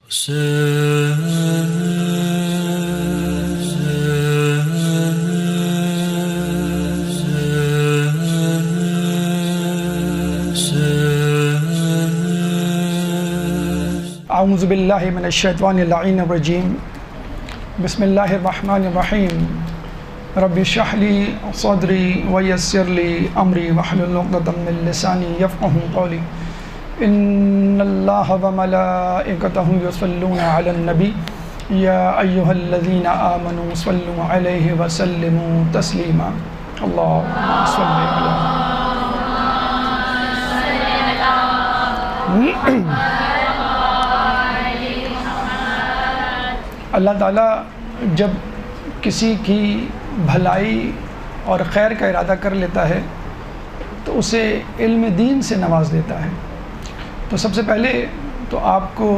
اعوذ باللہ من الشیطان اللعین الرجیم بسم اللہ الرحمن الرحیم رب اشرح لی صدری ویسر لی امری واحلل عقدۃ من لسانی یفقهوا قولی ان اللہ وملائکتہ یصلون علی النبی یا ایہا الذین آمنوا صلوا علیہ وسلموا تسلیما اللہم صل علی اللہ تعالیٰ جب کسی کی بھلائی اور خیر کا ارادہ کر لیتا ہے تو اسے علم دین سے نواز دیتا ہے۔ تو سب سے پہلے تو آپ کو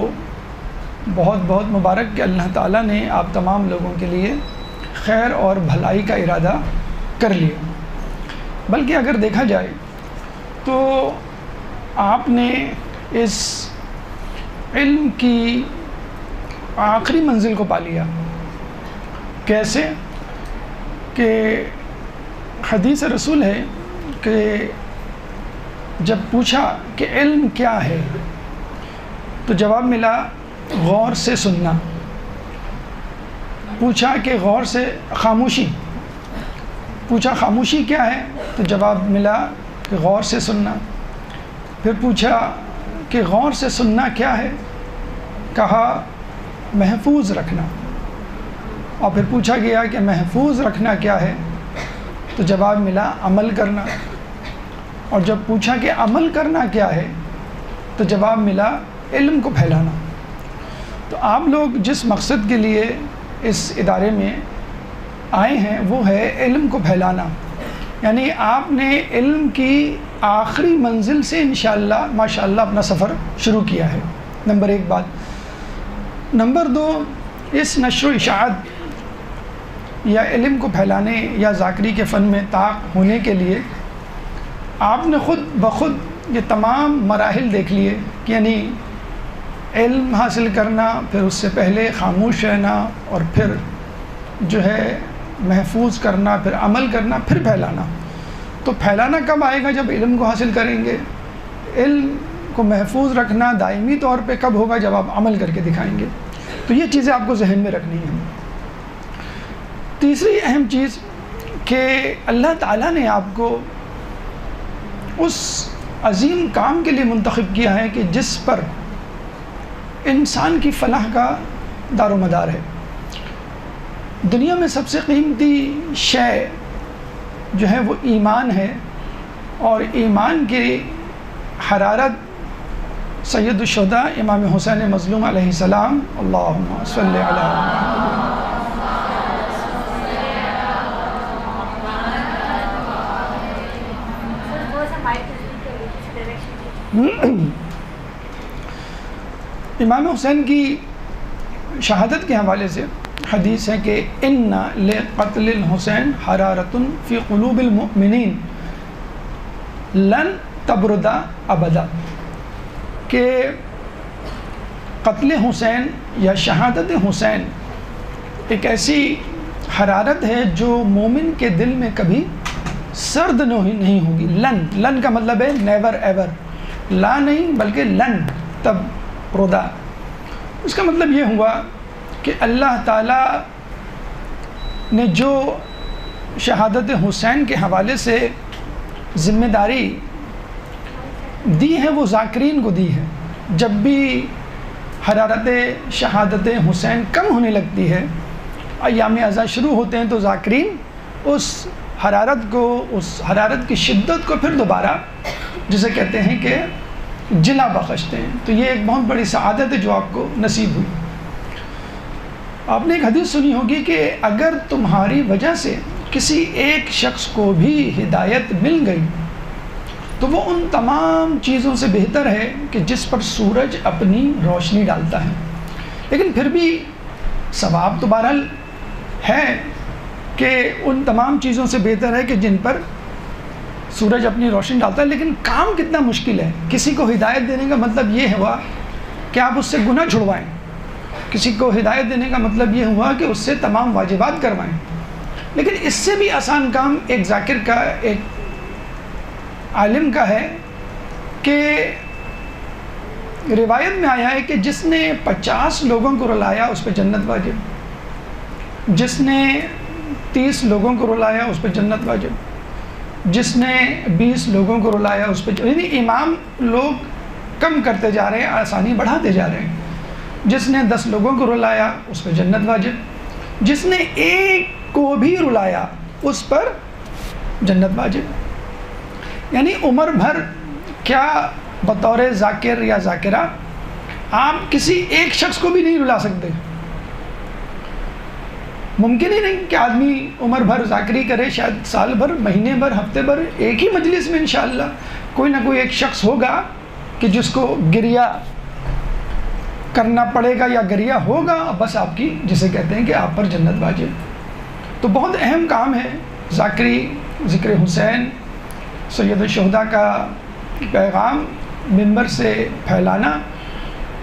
بہت بہت مبارک کہ اللہ تعالیٰ نے آپ تمام لوگوں کے لیے خیر اور بھلائی کا ارادہ کر لیا۔ بلکہ اگر دیکھا جائے تو آپ نے اس علم کی آخری منزل کو پا لیا۔ کیسے کہ حدیث رسول ہے کہ جب پوچھا کہ علم کیا ہے تو جواب ملا غور سے سننا۔ پوچھا کہ غور سے خاموشی، پوچھا خاموشی کیا ہے تو جواب ملا کہ غور سے سننا۔ پھر پوچھا کہ غور سے سننا کیا ہے، کہا محفوظ رکھنا۔ اور پھر پوچھا گیا کہ محفوظ رکھنا کیا ہے تو جواب ملا عمل کرنا۔ اور جب پوچھا کہ عمل کرنا کیا ہے تو جواب ملا علم کو پھیلانا۔ تو آپ لوگ جس مقصد کے لیے اس ادارے میں آئے ہیں وہ ہے علم کو پھیلانا، یعنی آپ نے علم کی آخری منزل سے انشاءاللہ ماشاءاللہ اپنا سفر شروع کیا ہے۔ نمبر ایک بات۔ نمبر دو، اس نشر و اشاعت یا علم کو پھیلانے یا ذاکری کے فن میں طاق ہونے کے لیے آپ نے خود بخود یہ تمام مراحل دیکھ لیے کہ یعنی علم حاصل کرنا، پھر اس سے پہلے خاموش رہنا، اور پھر جو ہے محفوظ کرنا، پھر عمل کرنا، پھر پھیلانا۔ تو پھیلانا کب آئے گا؟ جب علم کو حاصل کریں گے۔ علم کو محفوظ رکھنا دائمی طور پہ کب ہوگا؟ جب آپ عمل کر کے دکھائیں گے۔ تو یہ چیزیں آپ کو ذہن میں رکھنی ہیں۔ تیسری اہم چیز کہ اللہ تعالیٰ نے آپ کو اس عظیم کام کے لیے منتخب کیا ہے کہ جس پر انسان کی فلاح کا دار و مدار ہے۔ دنیا میں سب سے قیمتی شے جو ہے وہ ایمان ہے، اور ایمان کی حرارت سید الشہداء امام حسین مظلوم علیہ السلام اللہم صل علی امام حسین کی شہادت کے حوالے سے حدیث ہے کہ ان لقتل الحسین حرارۃ فی قلوب المؤمنین لن تبرد ابدا، کہ قتل حسین یا شہادت حسین ایک ایسی حرارت ہے جو مومن کے دل میں کبھی سرد نہیں ہوگی۔ لن کا مطلب ہے نیور ایور، لا نہیں بلکہ لن تب ردا۔ اس کا مطلب یہ ہوا کہ اللہ تعالیٰ نے جو شہادت حسین کے حوالے سے ذمہ داری دی ہے وہ ذاکرین کو دی ہے۔ جب بھی حرارت شہادت حسین کم ہونے لگتی ہے، ایام ازاں شروع ہوتے ہیں، تو ذاکرین اس حرارت کی شدت کو پھر دوبارہ جسے کہتے ہیں کہ جلا بخشتے ہیں۔ تو یہ ایک بہت بڑی سعادت ہے جو آپ کو نصیب ہوئی۔ آپ نے ایک حدیث سنی ہوگی کہ اگر تمہاری وجہ سے کسی ایک شخص کو بھی ہدایت مل گئی تو وہ ان تمام چیزوں سے بہتر ہے کہ جس پر سورج اپنی روشنی ڈالتا ہے۔ لیکن پھر بھی ثواب تو بہرحال ہے کہ ان تمام چیزوں سے بہتر ہے کہ جن پر سورج اپنی روشنی ڈالتا ہے۔ لیکن کام کتنا مشکل ہے۔ کسی کو ہدایت دینے کا مطلب یہ ہوا کہ آپ اس سے گناہ چھڑوائیں، کسی کو ہدایت دینے کا مطلب یہ ہوا کہ اس سے تمام واجبات کروائیں، لیکن اس سے بھی آسان کام ایک ذاکر کا، ایک عالم کا ہے کہ روایت میں آیا ہے کہ جس نے 50 لوگوں کو رلایا اس پہ جنت واجب، جس نے 30 لوگوں کو رلایا اس پہ جنت واجب، جس نے 20 لوگوں کو رلایا اس پہ، یعنی امام لوگ کم کرتے جا رہے ہیں، آسانی بڑھاتے جا رہے ہیں. جس نے 10 لوگوں کو رلایا اس پہ جنت واجب، جس نے ایک کو بھی رلایا اس پر جنت واجب. یعنی عمر بھر کیا بطور ذاکر یا ذاکرہ آپ کسی ایک شخص کو بھی نہیں رلا سکتے. ممکن ہی نہیں کہ آدمی عمر بھر ذاکری کرے، شاید سال بھر، مہینے بھر، ہفتے بھر ایک ہی مجلس میں انشاءاللہ کوئی نہ کوئی ایک شخص ہوگا کہ جس کو گریہ کرنا پڑے گا یا گریہ ہوگا بس آپ کی، جسے کہتے ہیں کہ آپ پر جنت واجب. تو بہت اہم کام ہے ذاکری، ذکر حسین سید الشہداء کا پیغام منبر سے پھیلانا،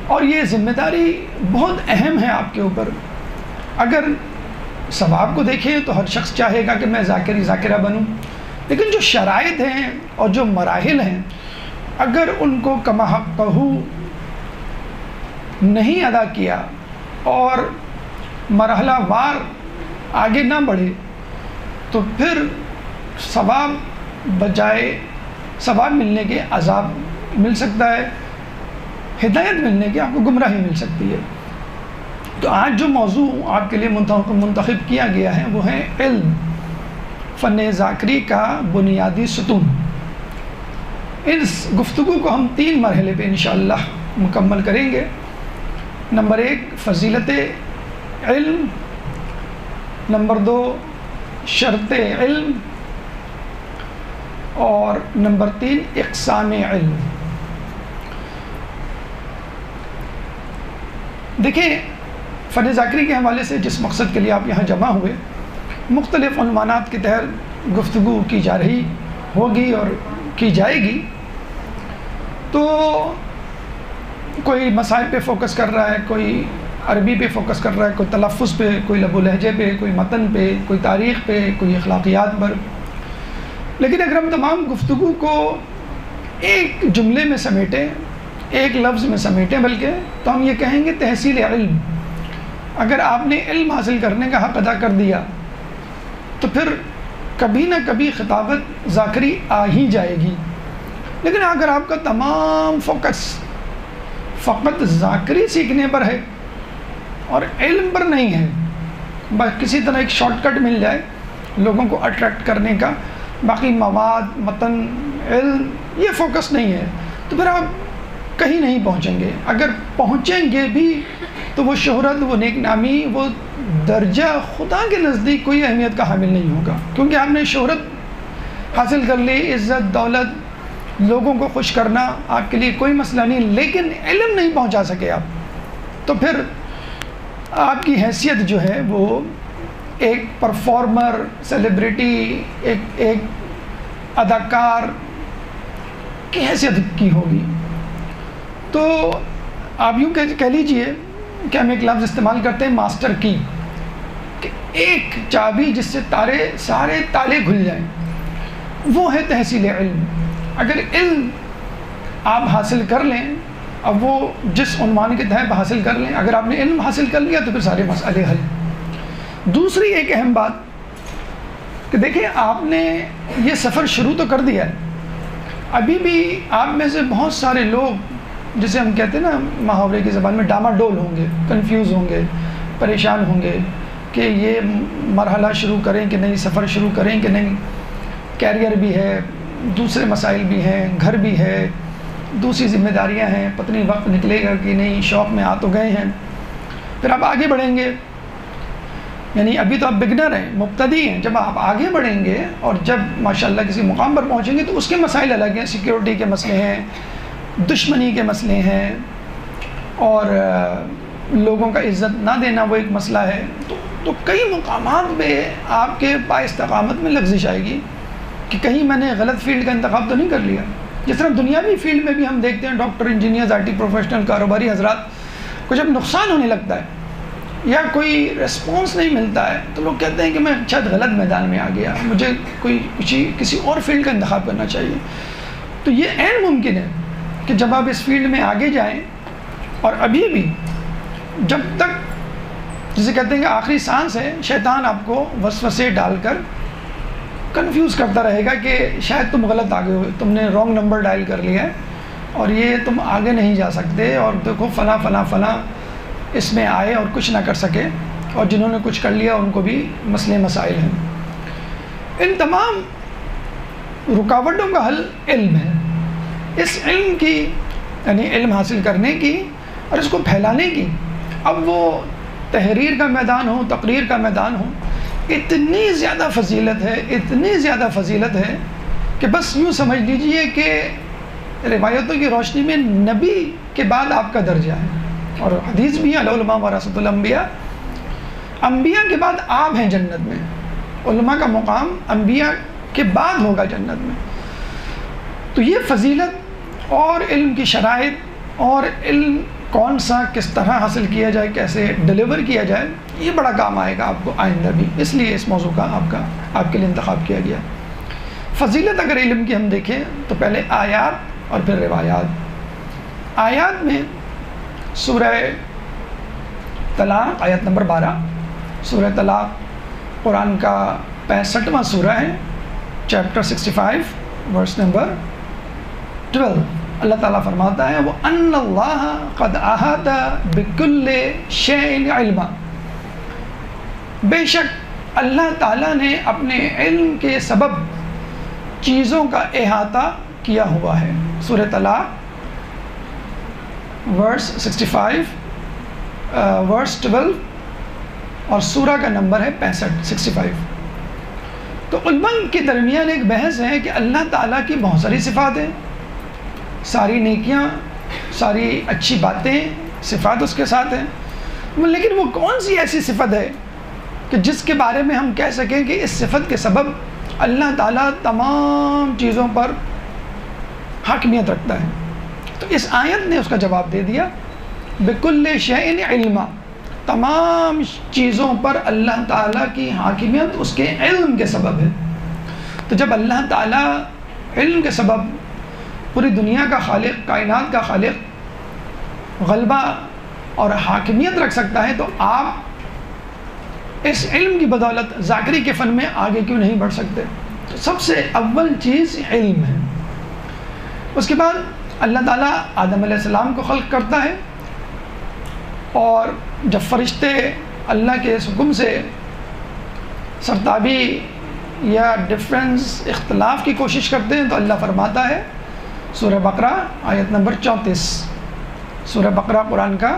اور یہ ذمہ داری بہت اہم ہے آپ کے اوپر. اگر ثواب کو دیکھیں تو ہر شخص چاہے گا کہ میں ذاکری ذاکرہ بنوں، لیکن جو شرائط ہیں اور جو مراحل ہیں اگر ان کو کما حقہ نہیں ادا کیا اور مرحلہ وار آگے نہ بڑھے تو پھر ثواب بجائے ثواب ملنے کے عذاب مل سکتا ہے، ہدایت ملنے کے آپ کو گمراہی مل سکتی ہے. تو آج جو موضوع آپ کے لیے منتخب کیا گیا ہے وہ ہے علم، فن ذاکری کا بنیادی ستون. اس گفتگو کو ہم 3 مرحلے پہ انشاءاللہ مکمل کریں گے. نمبر 1 فضیلت علم، نمبر 2 شرط علم، اور نمبر 3 اقسام علم. دیکھیں فن ذاکری کے حوالے سے جس مقصد کے لیے آپ یہاں جمع ہوئے، مختلف عنوانات کے تحت گفتگو کی جا رہی ہوگی اور کی جائے گی. تو کوئی مسائل پہ فوکس کر رہا ہے، کوئی عربی پہ فوکس کر رہا ہے، کوئی تلفظ پہ، کوئی لب و لہجے پہ، کوئی متن پہ، کوئی تاریخ پہ، کوئی اخلاقیات پر. لیکن اگر ہم تمام گفتگو کو ایک جملے میں سمیٹیں، ایک لفظ میں سمیٹیں بلکہ، تو ہم یہ کہیں گے تحصیل علم. اگر آپ نے علم حاصل کرنے کا حق ادا کر دیا تو پھر کبھی نہ کبھی خطابت ذاکری آ ہی جائے گی. لیکن اگر آپ کا تمام فوکس فقط ذاکری سیکھنے پر ہے اور علم پر نہیں ہے، بس کسی طرح ایک شارٹ کٹ مل جائے لوگوں کو اٹریکٹ کرنے کا، باقی مواد، متن، علم یہ فوکس نہیں ہے، تو پھر آپ کہیں نہیں پہنچیں گے. اگر پہنچیں گے بھی تو وہ شہرت، وہ نیک نامی، وہ درجہ خدا کے نزدیک کوئی اہمیت کا حامل نہیں ہوگا، کیونکہ آپ نے شہرت حاصل کر لی، عزت، دولت، لوگوں کو خوش کرنا آپ کے لیے کوئی مسئلہ نہیں، لیکن علم نہیں پہنچا سکے آپ، تو پھر آپ کی حیثیت جو ہے وہ ایک پرفارمر، سیلیبریٹی، ایک اداکار کی حیثیت کی ہوگی. تو آپ یوں کہہ لیجئے کہ ہم ایک لفظ استعمال کرتے ہیں ماسٹر کی، کہ ایک چابی جس سے سارے تالے کھل جائیں، وہ ہے تحصیل علم. اگر علم آپ حاصل کر لیں، اب وہ جس عنوان کے تحت حاصل کر لیں، اگر آپ نے علم حاصل کر لیا تو پھر سارے مسئلے حل. دوسری ایک اہم بات کہ دیکھیں آپ نے یہ سفر شروع تو کر دیا ہے، ابھی بھی آپ میں سے بہت سارے لوگ جسے ہم کہتے ہیں نا محاورے کی زبان میں ڈاما ڈول ہوں گے، کنفیوز ہوں گے، پریشان ہوں گے کہ یہ مرحلہ شروع کریں کہ نہیں، سفر شروع کریں کہ نہیں. کیریئر بھی ہے، دوسرے مسائل بھی ہیں، گھر بھی ہے، دوسری ذمہ داریاں ہیں، پتہ نہیں وقت نکلے گا کہ نہیں، شوق میں آ تو گئے ہیں. پھر آپ آگے بڑھیں گے، یعنی ابھی تو آپ بگنر ہیں، مبتدی ہیں. جب آپ آگے بڑھیں گے اور جب ماشاءاللہ کسی مقام پر پہنچیں گے تو اس کے مسائل الگ ہیں، سیکیورٹی کے مسئلے ہیں، دشمنی کے مسئلے ہیں، اور لوگوں کا عزت نہ دینا وہ ایک مسئلہ ہے. تو کئی مقامات پہ آپ کے بااستقامت میں لغزش آئے گی کہ کہیں میں نے غلط فیلڈ کا انتخاب تو نہیں کر لیا. جس طرح دنیاوی فیلڈ میں بھی ہم دیکھتے ہیں doctor, engineers, I T professional, کاروباری حضرات کو جب نقصان ہونے لگتا ہے یا کوئی ریسپانس نہیں ملتا ہے تو لوگ کہتے ہیں کہ میں شاید غلط میدان میں آ گیا، مجھے کسی اور فیلڈ کا انتخاب کرنا چاہیے۔ تو یہ عین ممکن ہے کہ جب آپ اس فیلڈ میں آگے جائیں اور ابھی بھی جب تک جسے کہتے ہیں کہ آخری سانس ہے، شیطان آپ کو وسوسے ڈال کر کنفیوز کرتا رہے گا کہ شاید تم غلط آگے ہوئے، تم نے رانگ نمبر ڈائل کر لیا ہے اور یہ تم آگے نہیں جا سکتے، اور دیکھو فلاں فلاں فلاں اس میں آئے اور کچھ نہ کر سکے، اور جنہوں نے کچھ کر لیا ان کو بھی مسئلے مسائل ہیں۔ ان تمام رکاوٹوں کا حل علم ہے۔ اس علم کی یعنی علم حاصل کرنے کی اور اس کو پھیلانے کی، اب وہ تحریر کا میدان ہو، تقریر کا میدان ہو، اتنی زیادہ فضیلت ہے، اتنی زیادہ فضیلت ہے کہ بس یوں سمجھ لیجئے کہ روایتوں کی روشنی میں نبی کے بعد آپ کا درجہ ہے، اور حدیث بھی ہے العلماء ورثۃ الانبیاء، انبیاء کے بعد آپ ہیں جنت میں، علماء کا مقام انبیاء کے بعد ہوگا جنت میں۔ تو یہ فضیلت اور علم کی شرائط اور علم کون سا کس طرح حاصل کیا جائے، کیسے ڈیلیور کیا جائے، یہ بڑا کام آئے گا آپ کو آئندہ بھی، اس لیے اس موضوع کا آپ کے لیے انتخاب کیا گیا۔ فضیلت اگر علم کی ہم دیکھیں تو پہلے آیات اور پھر روایات۔ آیات میں سورہ طلاق آیت نمبر 12، سورہ طلاق قرآن کا 65واں سورہ ہے، چیپٹر 65 ورس نمبر 12۔ اللہ تعالیٰ فرماتا ہے وَأَنَّ اللَّهَ قَدْ أَحَاطَ بِكُلِّ شَيْءٍ عِلْمًا، بے شک اللہ تعالیٰ نے اپنے علم کے سبب چیزوں کا احاطہ کیا ہوا ہے۔ سورہ طلاق ورس 65 ورس 12 اور سورہ کا نمبر ہے 65۔ تو علماء کے درمیان ایک بحث ہے کہ اللہ تعالیٰ کی بہت ساری صفات ہیں، ساری نیکیاں، ساری اچھی باتیں، صفات اس کے ساتھ ہیں، لیکن وہ کون سی ایسی صفت ہے کہ جس کے بارے میں ہم کہہ سکیں کہ اس صفت کے سبب اللہ تعالیٰ تمام چیزوں پر حاکمیت رکھتا ہے؟ تو اس آیت نے اس کا جواب دے دیا، بِكُلِّ شَيْءٍ عِلْمًا، تمام چیزوں پر اللہ تعالیٰ کی حاکمیت اس کے علم کے سبب ہے۔ تو جب اللہ تعالیٰ علم کے سبب پوری دنیا کا خالق، کائنات کا خالق غلبہ اور حاکمیت رکھ سکتا ہے، تو آپ اس علم کی بدولت ذاکری کے فن میں آگے کیوں نہیں بڑھ سکتے؟ تو سب سے اول چیز علم ہے۔ اس کے بعد اللہ تعالیٰ آدم علیہ السلام کو خلق کرتا ہے، اور جب فرشتے اللہ کے اس حکم سے سرتابی یا ڈفرینس اختلاف کی کوشش کرتے ہیں تو اللہ فرماتا ہے، سورہ بقرہ آیت نمبر 34، سورہ بقرہ قرآن کا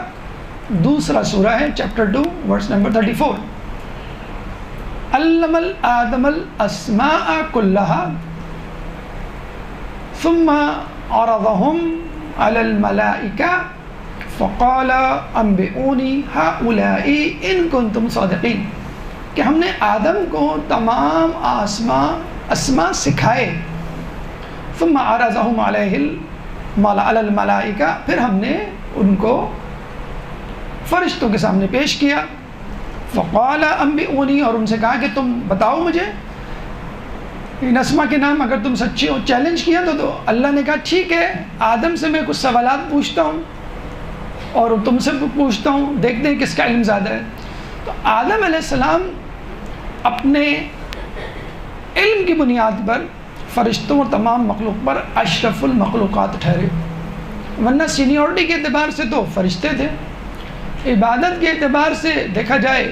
دوسرا سورہ ہے، چیپٹر 2 ورس نمبر 34، علم آدم الاسماء كلها ثم عرضهم على الملائكة فقال انبئوني هؤلاء ان كنتم صادقين، کہ ہم نے آدم کو تمام اسماء سکھائے، ثم عرضهم على الملائكة، پھر ہم نے ان کو فرشتوں کے سامنے پیش کیا، فقال انبئونی، اور ان سے کہا کہ تم بتاؤ مجھے ان اسماء کے نام، اگر تم سچے ہو۔ چیلنج کیا تو اللہ نے کہا ٹھیک ہے، آدم سے میں کچھ سوالات پوچھتا ہوں اور تم سے پوچھتا ہوں، دیکھتے ہیں کس کا علم زیادہ ہے۔ تو آدم علیہ السلام اپنے علم کی بنیاد پر فرشتوں اور تمام مخلوق پر اشرف المخلوقات ٹھہرے، ورنہ سینیورٹی کے اعتبار سے تو فرشتے تھے، عبادت کے اعتبار سے دیکھا جائے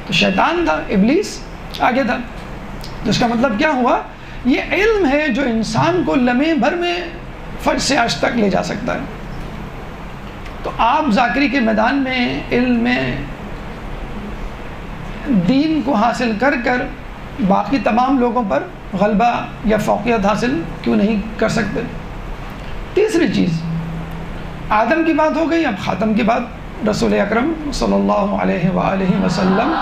تو شیطان تھا، ابلیس آگے تھا۔ تو اس کا مطلب کیا ہوا؟ یہ علم ہے جو انسان کو لمحے بھر میں فرض سے عرش تک لے جا سکتا ہے۔ تو آپ ذاکری کے میدان میں علم میں دین کو حاصل کر کر باقی تمام لوگوں پر غلبہ یا فوقیت حاصل کیوں نہیں کر سکتے؟ تیسری چیز، آدم کی بات ہو گئی، اب خاتم کی بات، رسول اکرم صلی اللہ علیہ وآلہ وسلم۔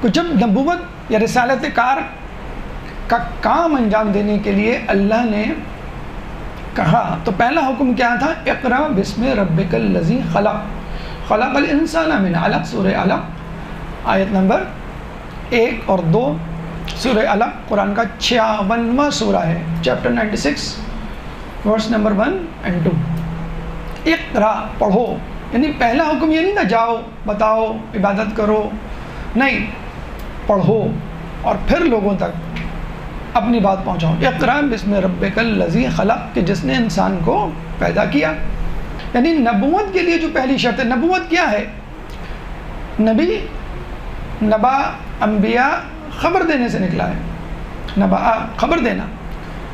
تو جب نبوت یا رسالت کار کا کام انجام دینے کے لیے اللہ نے کہا تو پہلا حکم کیا تھا؟ اقرا بسم ربک الذی خلق خلق الانسان من علق، سورہ علق آیت نمبر 1 اور 2۔ سورہ علق قرآن کا 56واں سورہ ہے، چیپٹر 96 ورس نمبر 1 اور 2۔ اقرا پڑھو، یعنی پہلا حکم یہ نہیں تھا جاؤ بتاؤ عبادت کرو، نہیں، پڑھو اور پھر لوگوں تک اپنی بات پہنچاؤ۔ اقرا بسم ربک الذی خلق، کہ جس نے انسان کو پیدا کیا۔ یعنی نبوت کے لیے جو پہلی شرط ہے، نبوت کیا ہے؟ نبی، نبا، انبیاء خبر دینے سے نکلا ہے، نبا خبر دینا،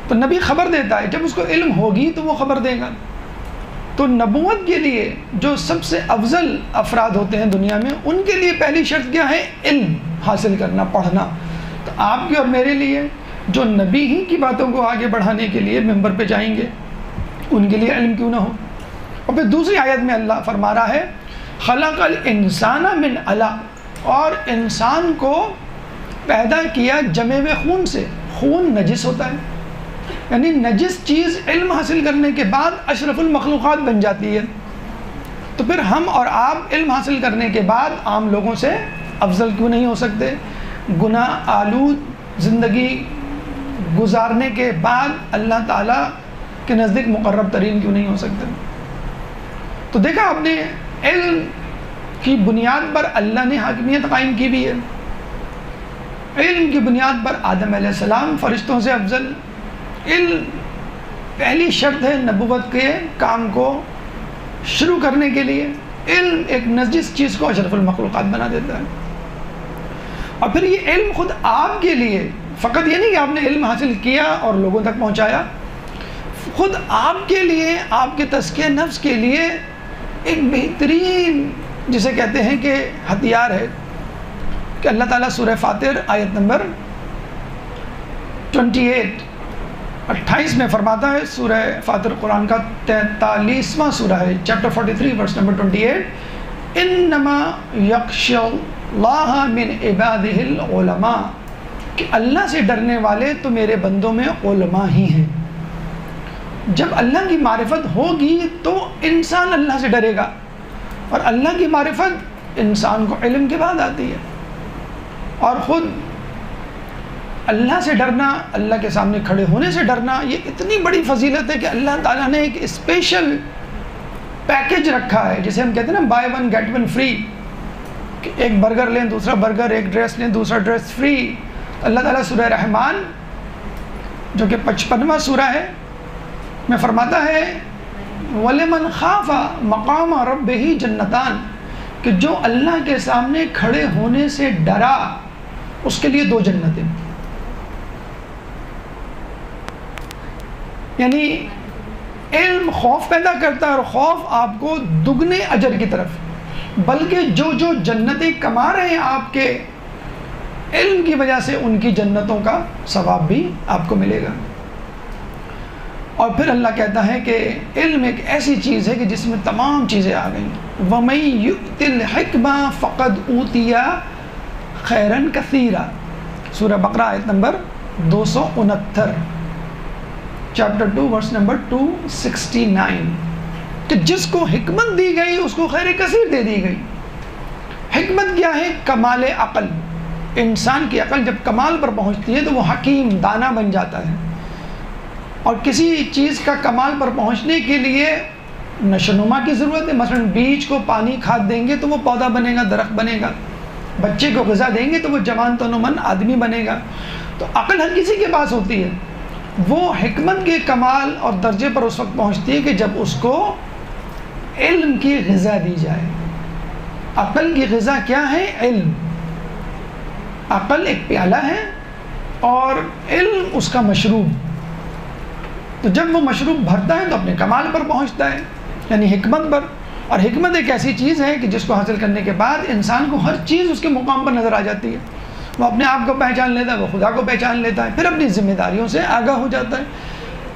تو نبی خبر دیتا ہے، جب اس کو علم ہوگی تو وہ خبر دے گا۔ تو نبوت کے لیے جو سب سے افضل افراد ہوتے ہیں دنیا میں، ان کے لیے پہلی شرط کیا ہے؟ علم حاصل کرنا، پڑھنا۔ تو آپ کے اور میرے لیے جو نبی ہی کی باتوں کو آگے بڑھانے کے لیے ممبر پہ جائیں گے، ان کے لیے علم کیوں نہ ہو؟ اور پھر دوسری آیت میں اللہ فرما رہا ہے خلق الانسان من علق، اور انسان کو پیدا کیا جمے ہوئے خون سے۔ خون نجس ہوتا ہے، یعنی نجس چیز علم حاصل کرنے کے بعد اشرف المخلوقات بن جاتی ہے۔ تو پھر ہم اور آپ علم حاصل کرنے کے بعد عام لوگوں سے افضل کیوں نہیں ہو سکتے؟ گناہ آلود زندگی گزارنے کے بعد اللہ تعالیٰ کے نزدیک مقرب ترین کیوں نہیں ہو سکتے؟ تو دیکھا آپ نے، علم کی بنیاد پر اللہ نے حاکمیت قائم کی بھی ہے۔ علم کی بنیاد پر آدم علیہ السلام فرشتوں سے افضل۔ علم پہلی شرط ہے نبوت کے کام کو شروع کرنے کے لیے۔ علم ایک نجس چیز کو اشرف المخلوقات بنا دیتا ہے۔ اور پھر یہ علم خود آپ کے لیے، فقط یہ نہیں کہ آپ نے علم حاصل کیا اور لوگوں تک پہنچایا، خود آپ کے لیے، آپ کے تزکیہ نفس کے لیے ایک بہترین، جسے کہتے ہیں کہ ہتھیار ہے، کہ اللہ تعالیٰ سورہ فاطر آیت نمبر 28 میں فرماتا ہے، سورہ فاطر قرآن کا 43واں سورہ ہے، چیپٹر 43 ورس نمبر 28، انما یخشی اللہ من عبادہ العلماء، کہ اللہ سے ڈرنے والے تو میرے بندوں میں علماء ہی ہیں۔ جب اللہ کی معرفت ہوگی تو انسان اللہ سے ڈرے گا، اور اللہ کی معرفت انسان کو علم کے بعد آتی ہے۔ اور خود اللہ سے ڈرنا، اللہ کے سامنے کھڑے ہونے سے ڈرنا، یہ اتنی بڑی فضیلت ہے کہ اللہ تعالیٰ نے ایک اسپیشل پیکج رکھا ہے، جسے ہم کہتے ہیں نا buy one get one free, کہ ایک برگر لیں دوسرا برگر، ایک ڈریس لیں دوسرا ڈریس فری۔ اللہ تعالیٰ سورہ رحمان جو کہ 55واں سورہ ہے میں فرماتا ہے وَلِمَنْ خَافَ مَقَامَ رَبِّهِ جَنَّتَانِ، کہ جو اللہ کے سامنے کھڑے ہونے سے ڈرا اس کے لیے 2 جنتیں۔ یعنی علم خوف پیدا کرتا ہے، اور خوف آپ کو دگنے اجر کی طرف، بلکہ جو جو جنتیں کما رہے ہیں آپ کے علم کی وجہ سے، ان کی جنتوں کا ثواب بھی آپ کو ملے گا۔ اور پھر اللہ کہتا ہے کہ علم ایک ایسی چیز ہے کہ جس میں تمام چیزیں آ گئیں۔ وَمَن يُؤْتِ الْحِكْمَةَ فَقَدْ أُوتِيَ خَيْرًا كَثِيرًا، سورہ بقرہ آیت نمبر 269، چیپٹر 2 ورس نمبر 269، کہ جس کو حکمت دی گئی اس کو خیر کثیر دے دی گئی۔ حکمت کیا ہے؟ کمال عقل۔ انسان کی عقل جب کمال پر پہنچتی ہے تو وہ حکیم، دانا بن جاتا ہے۔ اور کسی چیز کا کمال پر پہنچنے کے لیے نشوونما کی ضرورت ہے۔ مثلا بیج کو پانی کھاد دیں گے تو وہ پودا بنے گا، درخت بنے گا۔ بچے کو غذا دیں گے تو وہ جوان تنومند آدمی بنے گا۔ تو عقل ہر کسی کے پاس ہوتی ہے، وہ حکمت کے کمال اور درجے پر اس وقت پہنچتی ہے کہ جب اس کو علم کی غذا دی جائے۔ عقل کی غذا کیا ہے؟ علم۔ عقل ایک پیالہ ہے اور علم اس کا مشروب۔ تو جب وہ مشروب بھرتا ہے تو اپنے کمال پر پہنچتا ہے، یعنی حکمت پر۔ اور حکمت ایک ایسی چیز ہے کہ جس کو حاصل کرنے کے بعد انسان کو ہر چیز اس کے مقام پر نظر آ جاتی ہے۔ وہ اپنے آپ کو پہچان لیتا ہے، وہ خدا کو پہچان لیتا ہے، پھر اپنی ذمہ داریوں سے آگاہ ہو جاتا ہے،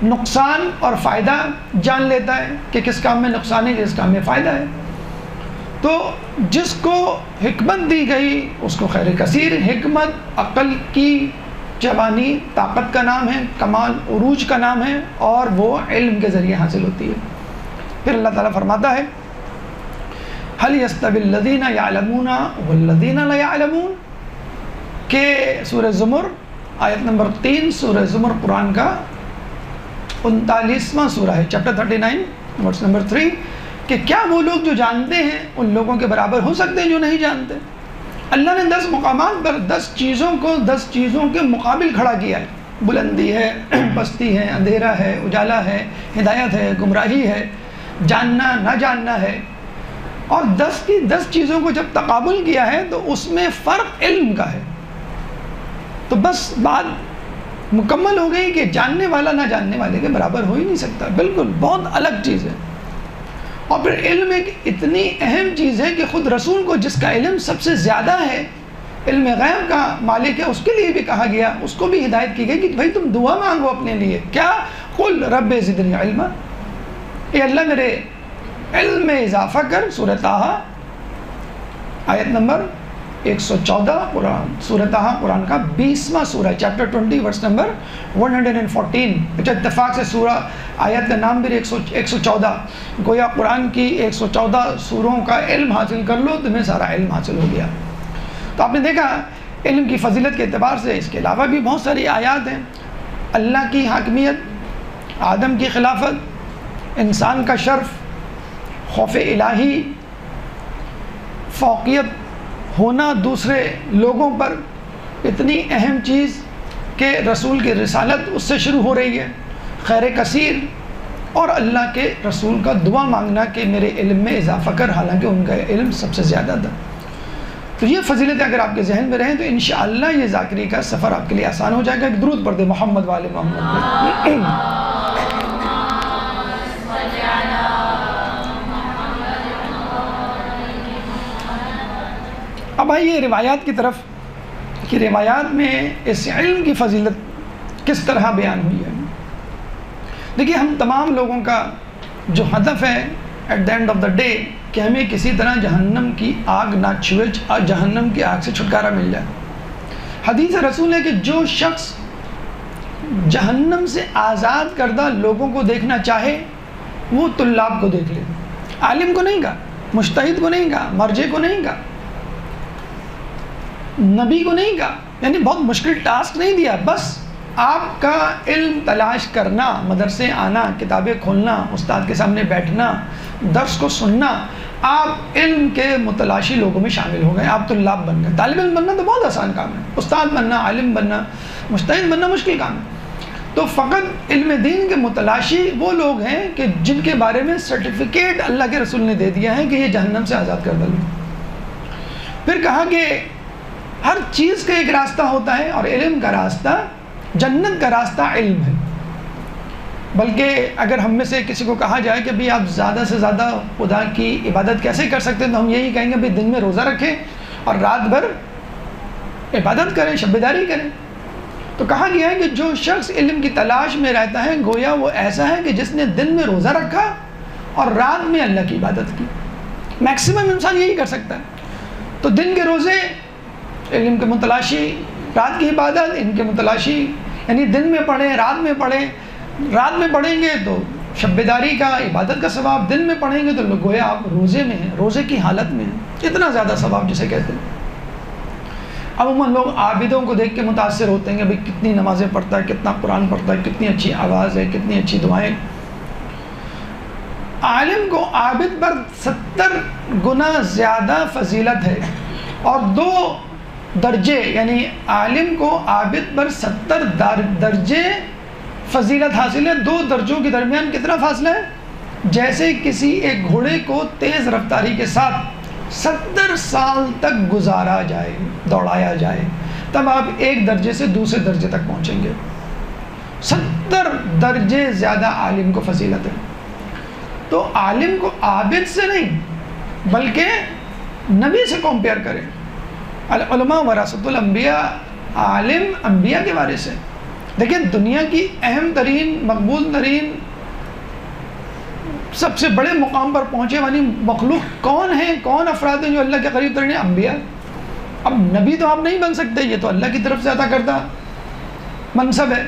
نقصان اور فائدہ جان لیتا ہے کہ کس کام میں نقصان ہے، کس کام میں فائدہ ہے۔ تو جس کو حکمت دی گئی اس کو خیر کثیر۔ حکمت عقل کی جوانی طاقت کا نام ہے، کمال عروج کا نام ہے، اور وہ علم کے ذریعے حاصل ہوتی ہے۔ پھر اللہ تعالیٰ فرماتا ہے هل يستوي الذين يعلمون والذين لا يعلمون، کہ سورہ زمر آیت نمبر 3، سورہ زمر قرآن کا 39واں سورہ ہے، چیپٹر 39 ورس نمبر 3، کہ کیا وہ لوگ جو جانتے ہیں ان لوگوں کے برابر ہو سکتے ہیں جو نہیں جانتے؟ اللہ نے 10 مقامات پر 10 چیزوں کو 10 چیزوں کے مقابل کھڑا کیا ہے، بلندی ہے، پستی ہے، اندھیرا ہے، اجالا ہے، ہدایت ہے، گمراہی ہے، جاننا نہ جاننا ہے، اور 10 کی 10 چیزوں کو جب تقابل کیا ہے تو اس میں فرق علم کا ہے۔ تو بس بات مکمل ہو گئی کہ جاننے والا نہ جاننے والے کے برابر ہو ہی نہیں سکتا، بالکل بہت الگ چیز ہے۔ اور پھر علم ایک اتنی اہم چیز ہے کہ خود رسول کو جس کا علم سب سے زیادہ ہے، علم غیب کا مالک ہے، اس کے لیے بھی کہا گیا، اس کو بھی ہدایت کی گئی کہ بھائی تم دعا مانگو اپنے لیے، کیا قل رب زدنی علما، اے اللہ میرے علم میں اضافہ کر۔ سورہ طٰہٰ آیت نمبر 114 قرآن، سورہ طٰہٰ قرآن کا 20واں سورہ، چیپٹر 20 ورس نمبر 114۔ اچھا اتفاق سے سورہ آیت کا نام بھی 114، گویا قرآن کی 114 سوروں کا علم حاصل کر لو تمہیں سارا علم حاصل ہو گیا۔ تو آپ نے دیکھا علم کی فضیلت کے اعتبار سے اس کے علاوہ بھی بہت ساری آیات ہیں، اللہ کی حاکمیت، آدم کی خلافت، انسان کا شرف، خوف الہی، فوقیت ہونا دوسرے لوگوں پر، اتنی اہم چیز کہ رسول کی رسالت اس سے شروع ہو رہی ہے، خیر کثیر، اور اللہ کے رسول کا دعا مانگنا کہ میرے علم میں اضافہ کر، حالانکہ ان کا علم سب سے زیادہ تھا۔ تو یہ فضیلتیں اگر آپ کے ذہن میں رہیں تو انشاءاللہ یہ ذاکری کا سفر آپ کے لیے آسان ہو جائے گا۔ درود پڑھ دے محمد والے محمد پہ۔ اب آئیے روایات کی طرف کہ روایات میں اس علم کی فضیلت کس طرح بیان ہوئی ہے۔ دیکھیے ہم تمام لوگوں کا جو ہدف ہے at the end of the day کہ ہمیں کسی طرح جہنم کی آگ نہ چھوئے، جہنم کی آگ سے چھٹکارا مل جائے۔ حدیث رسول ہے کہ جو شخص جہنم سے آزاد کردہ لوگوں کو دیکھنا چاہے وہ طلاب کو دیکھ لے، عالم کو نہیں کہا، مجتہد کو نہیں کہا، مرجع کو نہیں کہا، نبی کو نہیں کہا، یعنی بہت مشکل ٹاسک نہیں دیا، بس آپ کا علم تلاش کرنا، مدرسے آنا، کتابیں کھولنا، استاد کے سامنے بیٹھنا، درس کو سننا، آپ علم کے متلاشی لوگوں میں شامل ہو گئے، آپ طلاب بن گئے۔ طالب علم بننا تو بہت آسان کام ہے، استاد بننا، عالم بننا، مجتہد بننا مشکل کام ہے۔ تو فقط علم دین کے متلاشی وہ لوگ ہیں کہ جن کے بارے میں سرٹیفکیٹ اللہ کے رسول نے دے دیا ہے کہ یہ جہنم سے آزاد کردہ لوگ۔ پھر کہا کہ ہر چیز کا ایک راستہ ہوتا ہے اور علم کا راستہ، جنت کا راستہ علم ہے۔ بلکہ اگر ہم میں سے کسی کو کہا جائے کہ بھئی آپ زیادہ سے زیادہ خدا کی عبادت کیسے کر سکتے ہیں، تو ہم یہی کہیں گے بھئی دن میں روزہ رکھیں اور رات بھر عبادت کریں، شب بیداری کریں۔ تو کہا گیا ہے کہ جو شخص علم کی تلاش میں رہتا ہے گویا وہ ایسا ہے کہ جس نے دن میں روزہ رکھا اور رات میں اللہ کی عبادت کی۔ میکسیمم انسان یہی کر سکتا ہے۔ تو دن کے روزے علم کے متلاشی، رات کی عبادت ان کے متلاشی، یعنی دن میں پڑھیں، رات میں پڑھیں، رات میں پڑھیں گے تو شب بیداری کا، عبادت کا ثواب، دن میں پڑھیں گے تو گویا آپ روزے میں ہیں، روزے کی حالت میں ہیں، اتنا زیادہ ثواب جسے کہتے ہیں۔ عموماً لوگ عابدوں کو دیکھ کے متاثر ہوتے ہیں کہ بھئی کتنی نمازیں پڑھتا ہے، کتنا قرآن پڑھتا ہے، کتنی اچھی آواز ہے، کتنی اچھی دعائیں۔ عالم کو عابد پر 70 گنا زیادہ فضیلت ہے، اور 2 درجے، یعنی عالم کو عابد پر 70 درجے فضیلت حاصل ہے۔ 2 درجوں کے درمیان کتنا فاصلہ ہے؟ جیسے کسی ایک گھوڑے کو تیز رفتاری کے ساتھ 70 سال تک گزارا جائے، دوڑایا جائے، تب آپ ایک درجے سے دوسرے درجے تک پہنچیں گے۔ 70 درجے زیادہ عالم کو فضیلت ہے۔ تو عالم کو عابد سے نہیں بلکہ نبی سے کمپیئر کریں۔ علماء ورثۃ الانبیاء، عالم انبیاء کے وارث ہیں۔ دیکھیں دنیا کی اہم ترین، مقبول ترین، سب سے بڑے مقام پر پہنچے والی مخلوق کون ہے، کون افراد ہیں جو اللہ کے قریب ترین ہیں؟ انبیاء۔ اب نبی تو آپ نہیں بن سکتے، یہ تو اللہ کی طرف سے عطا کردہ منصب ہے،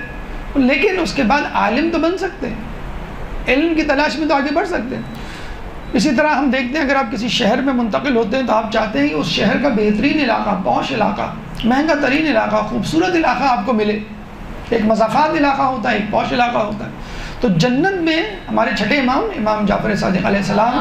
لیکن اس کے بعد عالم تو بن سکتے ہیں، علم کی تلاش میں تو آگے بڑھ سکتے ہیں۔ اسی طرح ہم دیکھتے ہیں اگر آپ کسی شہر میں منتقل ہوتے ہیں تو آپ چاہتے ہیں کہ اس شہر کا بہترین علاقہ، پوش علاقہ، مہنگا ترین علاقہ، خوبصورت علاقہ آپ کو ملے۔ ایک مضافات علاقہ ہوتا ہے، ایک پوش علاقہ ہوتا ہے۔ تو جنت میں ہمارے چھٹے امام جعفر صادق علیہ السلام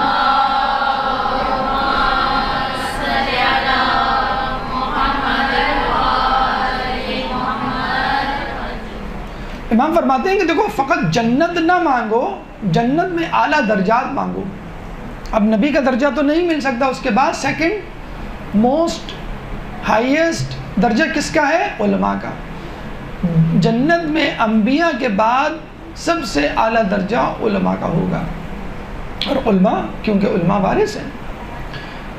امام فرماتے ہیں کہ دیکھو فقط جنت نہ مانگو، جنت میں اعلیٰ درجات مانگو۔ اب نبی کا درجہ تو نہیں مل سکتا، اس کے بعد سیکنڈ موسٹ ہائیسٹ درجہ کس کا ہے؟ علماء کا۔ جنت میں انبیاء کے بعد سب سے اعلیٰ درجہ علماء کا ہوگا، اور علماء کیونکہ علماء وارث ہیں۔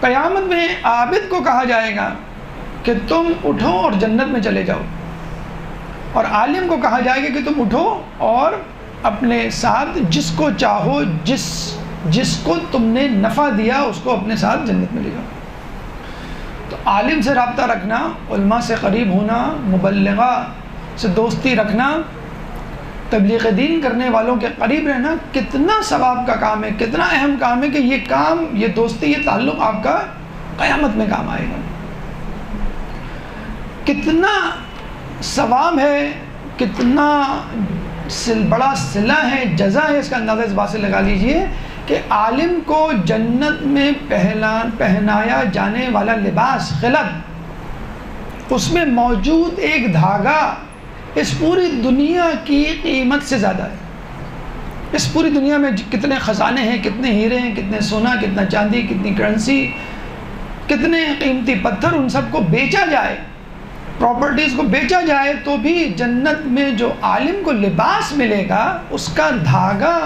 قیامت میں عابد کو کہا جائے گا کہ تم اٹھو اور جنت میں چلے جاؤ، اور عالم کو کہا جائے گا کہ تم اٹھو اور اپنے ساتھ جس کو چاہو، جس کو تم نے نفع دیا اس کو اپنے ساتھ جنت میں لے جاؤ۔ تو عالم سے رابطہ رکھنا، علماء سے قریب ہونا، مبلغہ سے دوستی رکھنا، تبلیغ دین کرنے والوں کے قریب رہنا کتنا ثواب کا کام ہے، کتنا اہم کام ہے کہ یہ کام، یہ دوستی، یہ تعلق آپ کا قیامت میں کام آئے گا۔ کتنا ثواب ہے، کتنا بڑا صلہ ہے، جزا ہے، اس کا اندازہ اس بات سے لگا لیجئے کہ عالم کو جنت میں پہنایا جانے والا لباس خلعت، اس میں موجود ایک دھاگا اس پوری دنیا کی قیمت سے زیادہ ہے۔ اس پوری دنیا میں کتنے خزانے ہیں، کتنے ہیرے ہیں، کتنے سونا، کتنا چاندی، کتنی کرنسی، کتنے قیمتی پتھر، ان سب کو بیچا جائے، پراپرٹیز کو بیچا جائے، تو بھی جنت میں جو عالم کو لباس ملے گا اس کا دھاگا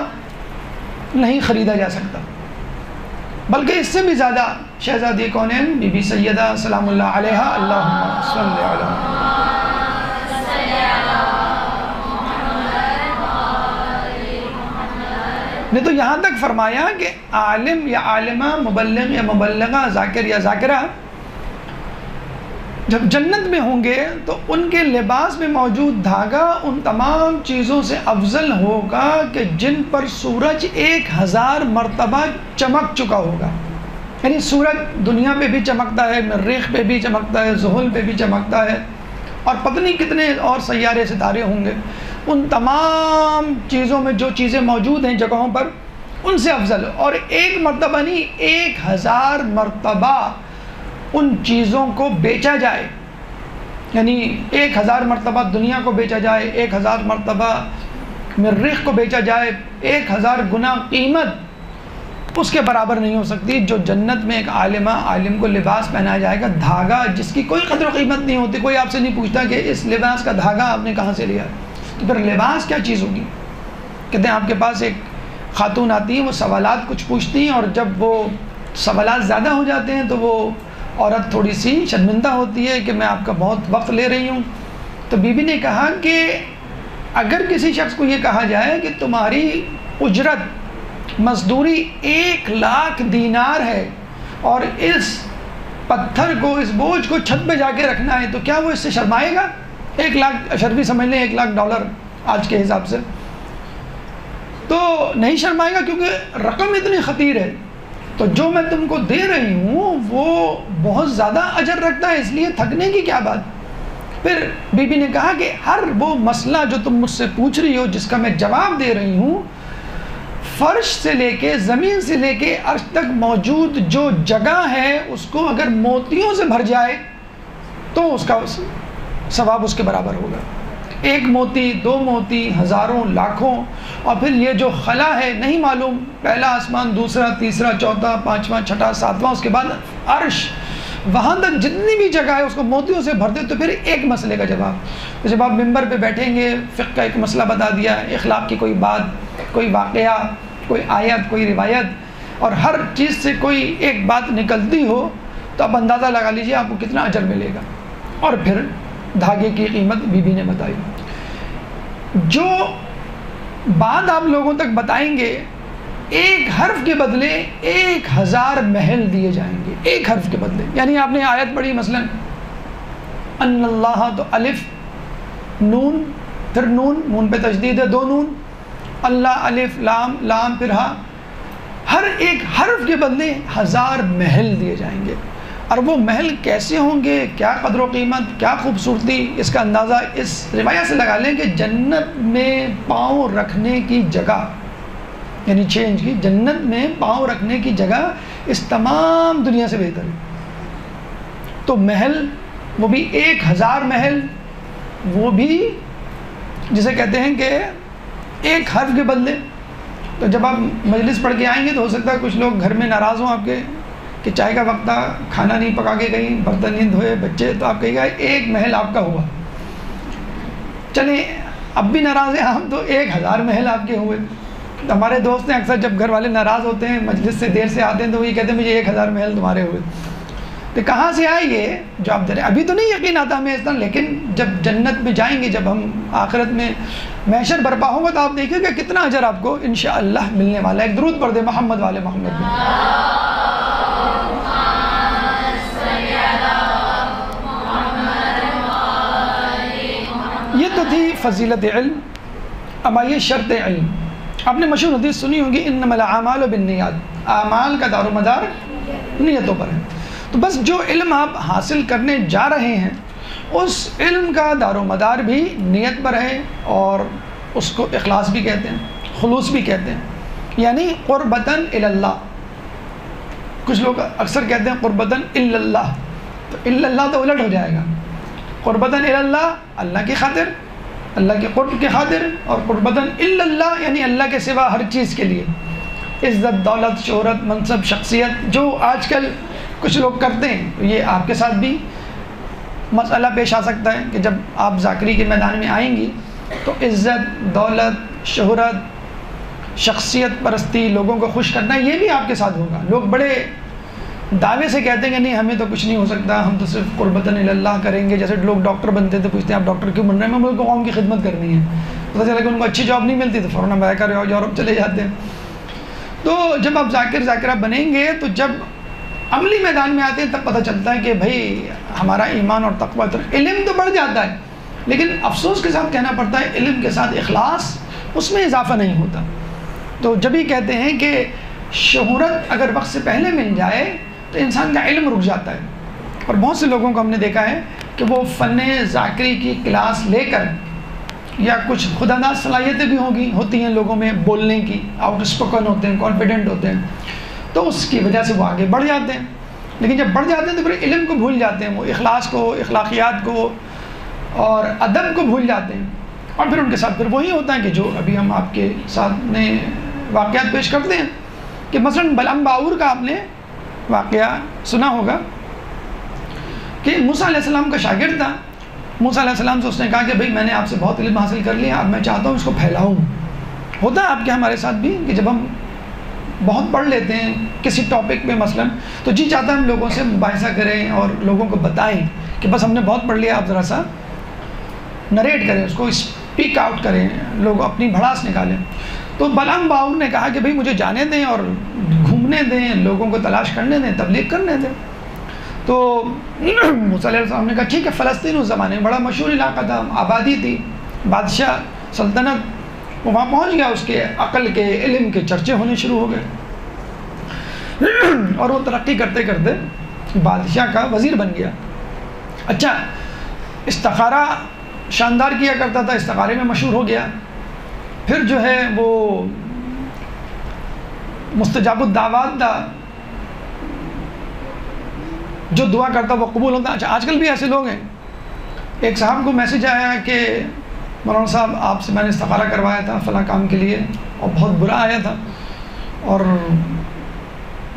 نہیں خریدا جا سکتا۔ بلکہ اس سے بھی زیادہ شہزادی کونین بی بی سیدہ سلام اللہ علیہا، اللہم صلی علیہ، نے تو یہاں تک فرمایا کہ عالم یا عالمہ، مبلغ یا مبلغہ، ذاکر یا ذاکرہ جب جنت میں ہوں گے تو ان کے لباس میں موجود دھاگا ان تمام چیزوں سے افضل ہوگا کہ جن پر سورج 1000 مرتبہ چمک چکا ہوگا۔ یعنی سورج دنیا پہ بھی چمکتا ہے، مریخ پہ بھی چمکتا ہے، زحل پہ بھی چمکتا ہے، اور پتہ نہیں کتنے اور سیارے ستارے ہوں گے، ان تمام چیزوں میں جو چیزیں موجود ہیں جگہوں پر ان سے افضل، اور ایک مرتبہ نہیں 1000 مرتبہ ان چیزوں کو بیچا جائے، یعنی 1000 مرتبہ دنیا کو بیچا جائے، 1000 مرتبہ مریخ کو بیچا جائے، 1000 گنا قیمت اس کے برابر نہیں ہو سکتی جو جنت میں ایک عالم کو لباس پہنایا جائے گا، دھاگا جس کی کوئی قدر و قیمت نہیں ہوتی۔ کوئی آپ سے نہیں پوچھتا کہ اس لباس کا دھاگا آپ نے کہاں سے لیا، تو پھر لباس کیا چیز ہوگی؟ کہتے ہیں آپ کے پاس ایک خاتون آتی ہیں، وہ سوالات کچھ پوچھتی ہیں، اور جب وہ سوالات زیادہ ہو جاتے ہیں تو وہ عورت تھوڑی سی شرمندہ ہوتی ہے کہ میں آپ کا بہت وقت لے رہی ہوں۔ تو بی بی نے کہا کہ اگر کسی شخص کو یہ کہا جائے کہ تمہاری اجرت، مزدوری 1,00,000 دینار ہے، اور اس پتھر کو، اس بوجھ کو چھت پہ جا کے رکھنا ہے، تو کیا وہ اس سے شرمائے گا؟ 1,00,000 اشرفی سمجھ لیں، $1,00,000 آج کے حساب سے، تو نہیں شرمائے گا کیونکہ رقم اتنی خطیر ہے۔ تو جو میں تم کو دے رہی ہوں وہ بہت زیادہ اجر رکھتا ہے، اس لیے تھکنے کی کیا بات۔ پھر بی بی نے کہا کہ ہر وہ مسئلہ جو تم مجھ سے پوچھ رہی ہو، جس کا میں جواب دے رہی ہوں، فرش سے لے کے زمین سے لے کے عرش تک موجود جو جگہ ہے اس کو اگر موتیوں سے بھر جائے تو اس کا ثواب اس کے برابر ہوگا۔ 1 موتی، 2 موتی، ہزاروں، لاکھوں، اور پھر یہ جو خلا ہے نہیں معلوم، پہلا آسمان، دوسرا، تیسرا، چوتھا، 5واں، 6واں، 7واں، اس کے بعد عرش، وہاں تک جتنی بھی جگہ ہے اس کو موتیوں سے بھر دے تو پھر ایک مسئلے کا جواب۔ جب آپ ممبر پہ بیٹھیں گے، فقہ کا ایک مسئلہ بتا دیا، اخلاق کی کوئی بات، کوئی واقعہ، کوئی آیت، کوئی روایت، اور ہر چیز سے کوئی ایک بات نکلتی ہو تو آپ اندازہ لگا لیجئے آپ کو کتنا اجر ملے گا۔ اور پھر دھاگے کی قیمت بی بی نے بتائی۔ جو بات آپ لوگوں تک بتائیں گے، ایک حرف کے بدلے 1000 محل دیے جائیں گے، ایک حرف کے بدلے۔ یعنی آپ نے آیت پڑھی مثلا ان اللہ، تو الف، نون، پھر نون پہ تشدید ہے، 2 نون، اللہ الف لام لام پھر ہا، ہر ایک حرف کے بدلے 1000 محل دیے جائیں گے. اور وہ محل کیسے ہوں گے، کیا قدر و قیمت، کیا خوبصورتی، اس کا اندازہ اس روایت سے لگا لیں کہ جنت میں پاؤں رکھنے کی جگہ، یعنی 6 انچ کی جنت میں پاؤں رکھنے کی جگہ اس تمام دنیا سے بہتر ہے. تو محل، وہ بھی 1000 محل، وہ بھی جسے کہتے ہیں کہ ایک حرف کے بدلے. تو جب آپ مجلس پڑھ کے آئیں گے تو ہو سکتا ہے کچھ لوگ گھر میں ناراض ہوں آپ کے کہ چائے کا وقت تھا، کھانا نہیں پکا کے گئی، برتن نہیں دھوئے بچے، تو آپ کہے گا 1 محل آپ کا ہوا. چلیں اب بھی ناراض ہیں ہم، تو 1000 محل آپ کے ہوئے. تو ہمارے دوست ہیں اکثر جب گھر والے ناراض ہوتے ہیں، مجلس سے دیر سے آتے ہیں، تو وہ یہ کہتے ہیں مجھے 1000 محل تمہارے ہوئے. تو کہاں سے آئے یہ جو آپ درے؟ ابھی تو نہیں یقین آتا ہمیں اس طرح، لیکن جب جنت میں جائیں گے، جب ہم آخرت میں محشر برپا ہوگا، تو آپ دیکھیں کہ کتنا اجر آپ کو انشاءاللہ ملنے والا ہے. ایک درود پڑھ دیں محمد والے محمد میں. یہ تو تھی فضیلت علم. اب آئیے شرط علم. آپ نے مشہور حدیث سنی ہوگی انما الاعمال بالنیات، اعمال کا دار و مدار نیتوں پر ہے. تو بس جو علم آپ حاصل کرنے جا رہے ہیں، اس علم کا دار و مدار بھی نیت پر ہے، اور اس کو اخلاص بھی کہتے ہیں، خلوص بھی کہتے ہیں، یعنی قربتاً الی اللہ. کچھ لوگ اکثر کہتے ہیں قربتاً الی اللہ، تو الی اللہ تو الٹ ہو جائے گا. قربتاً الی اللہ، اللہ کی خاطر، اللہ کے قرب کی خاطر، اور قربتاً الی اللہ یعنی اللہ کے سوا ہر چیز کے لیے. عزت، دولت، شہرت، منصب، شخصیت جو آج کل کچھ لوگ کرتے ہیں، تو یہ آپ کے ساتھ بھی مسئلہ پیش آ سکتا ہے کہ جب آپ ذاکری کے میدان میں آئیں گی تو عزت، دولت، شہرت، شخصیت پرستی، لوگوں کو خوش کرنا، یہ بھی آپ کے ساتھ ہوگا. لوگ بڑے دعوے سے کہتے ہیں کہ نہیں ہمیں تو کچھ نہیں ہو سکتا، ہم تو صرف قربتاً الی اللہ کریں گے. جیسے لوگ ڈاکٹر بنتے ہیں تو پوچھتے ہیں آپ ڈاکٹر کیوں بن رہے ہیں؟ میں ملک و قوم کی خدمت کرنی ہے. پتہ چلا کہ ان کو اچھی جاب نہیں ملتی تو فوراً امریکہ یورپ چلے جاتے ہیں. تو جب آپ ذاکرہ بنیں گے تو جب عملی میدان میں آتے ہیں تب پتہ چلتا ہے کہ بھائی ہمارا ایمان اور تقویٰ، علم تو بڑھ جاتا ہے، لیکن افسوس کے ساتھ کہنا پڑتا ہے علم کے ساتھ اخلاص، اس میں اضافہ نہیں ہوتا. تو جب ہی کہتے ہیں کہ شہرت اگر وقت سے پہلے مل جائے تو انسان کا علم رک جاتا ہے. اور بہت سے لوگوں کو ہم نے دیکھا ہے کہ وہ فن ذاکری کی کلاس لے کر، یا کچھ خود انداز صلاحیتیں بھی ہوتی ہیں لوگوں میں بولنے کی، آؤٹ اسپوکن ہوتے ہیں، کانفیڈنٹ ہوتے ہیں، تو اس کی وجہ سے وہ آگے بڑھ جاتے ہیں. لیکن جب بڑھ جاتے ہیں تو پھر علم کو بھول جاتے ہیں، وہ اخلاص کو، اخلاقیات کو اور ادب کو بھول جاتے ہیں. اور پھر ان کے ساتھ پھر وہی ہوتا ہے کہ جو ابھی ہم آپ کے سامنے واقعات پیش کرتے ہیں کہ مثلا بلعم باعور کا آپ نے واقعہ سنا ہوگا کہ موسیٰ علیہ السلام کا شاگرد تھا. موسیٰ علیہ السلام سے اس نے کہا کہ بھئی میں نے آپ سے بہت علم حاصل کر لیا، اب میں چاہتا ہوں اس کو پھیلاؤں. ہوتا ہے آپ کے ہمارے ساتھ بھی کہ جب ہم بہت پڑھ لیتے ہیں کسی ٹاپک پہ مثلا، تو جی چاہتا ہے ہم لوگوں سے مباحثہ کریں اور لوگوں کو بتائیں کہ بس ہم نے بہت پڑھ لیا، آپ ذرا سا نریٹ کریں، اس کو اسپیک آؤٹ کریں، لوگ اپنی بھڑاس نکالیں. تو بلعم باعور نے کہا کہ بھئی مجھے جانے دیں اور گھومنے دیں، لوگوں کو تلاش کرنے دیں، تبلیغ کرنے دیں. تو موسیٰ علیہ السلام نے کہا ٹھیک ہے. فلسطین اس زمانے میں بڑا مشہور علاقہ تھا، آبادی تھی، بادشاہ، سلطنت. وہ وہاں پہنچ گیا، اس کے عقل کے، علم کے چرچے ہونے شروع ہو گئے، اور وہ ترقی کرتے کرتے بادشاہ کا وزیر بن گیا. اچھا، استخارہ شاندار کیا کرتا تھا، استخارے میں مشہور ہو گیا. پھر جو ہے وہ مستجاب الدعوات تھا، جو دعا کرتا وہ قبول ہوتا. اچھا، آج کل بھی ایسے لوگ ہیں. ایک صاحب کو میسج آیا کہ مولانا صاحب آپ سے میں نے استخارہ کروایا تھا فلاں کام کے لیے، اور بہت برا آیا تھا، اور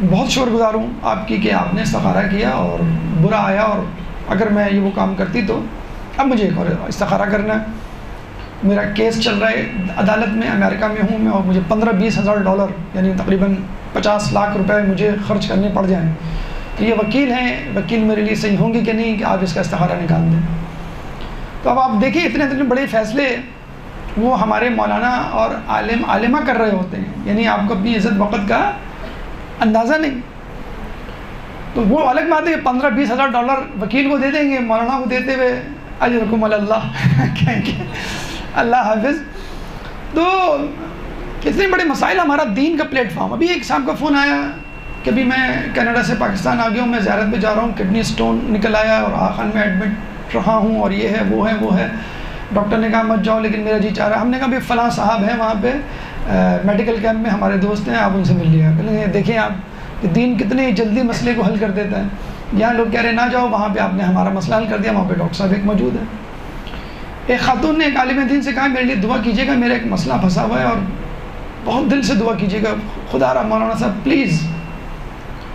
بہت شکر گزار ہوں آپ کی کہ آپ نے استخارہ کیا اور برا آیا، اور اگر میں یہ وہ کام کرتی تو اب مجھے ایک اور استخارہ کرنا ہے. میرا کیس چل رہا ہے عدالت میں، امریکہ میں ہوں میں، اور مجھے $15,000-20,000 یعنی تقریباً 50 لاکھ روپے مجھے خرچ کرنے پڑ جائیں. تو یہ وکیل ہیں، وکیل میرے لیے صحیح ہوں گے کہ نہیں کہ آپ اس کا استخارہ نکال دیں. تو اب آپ دیکھیں اتنے بڑے فیصلے وہ ہمارے مولانا اور عالمہ کر رہے ہوتے ہیں، یعنی آپ کو اپنی عزت وقت کا اندازہ نہیں. تو وہ الگ بات ہے کہ $15,000-20,000 وکیل کو دے دیں گے، مولانا کو دیتے ہوئے اجرکم علی اللہ کہیں گے اللہ حافظ. تو اتنے بڑے مسائل. ہمارا دین کا پلیٹ فارم. ابھی ایک صاحب کا فون آیا کہ ابھی میں کینیڈا سے پاکستان آ گیا ہوں, میں زیارت پہ جا رہا ہوں, کڈنی سٹون نکل آیا اور آخر میں ایڈمٹ رہا ہوں, اور یہ ہے وہ ہے. ڈاکٹر نے کہا مت جاؤ لیکن میرا جی چاہ رہا ہے. ہم نے کہا بھائی فلاں صاحب ہیں وہاں پہ میڈیکل کیمپ میں, ہمارے دوست ہیں, آپ ان سے مل لیا. دیکھیں آپ دین کتنے جلدی مسئلے کو حل کر دیتا ہے. یہاں لوگ کہہ رہے ہیں نہ جاؤ, وہاں پہ آپ نے ہمارا مسئلہ حل کر دیا, وہاں پہ ڈاکٹر صاحب ایک موجود ہے. ایک خاتون نے ایک عالم دین سے کہا میرے لیے دعا کیجیے گا, میرا ایک مسئلہ پھنسا ہوا ہے اور بہت دل سے دعا کیجیے گا, خدا را مولانا صاحب پلیز.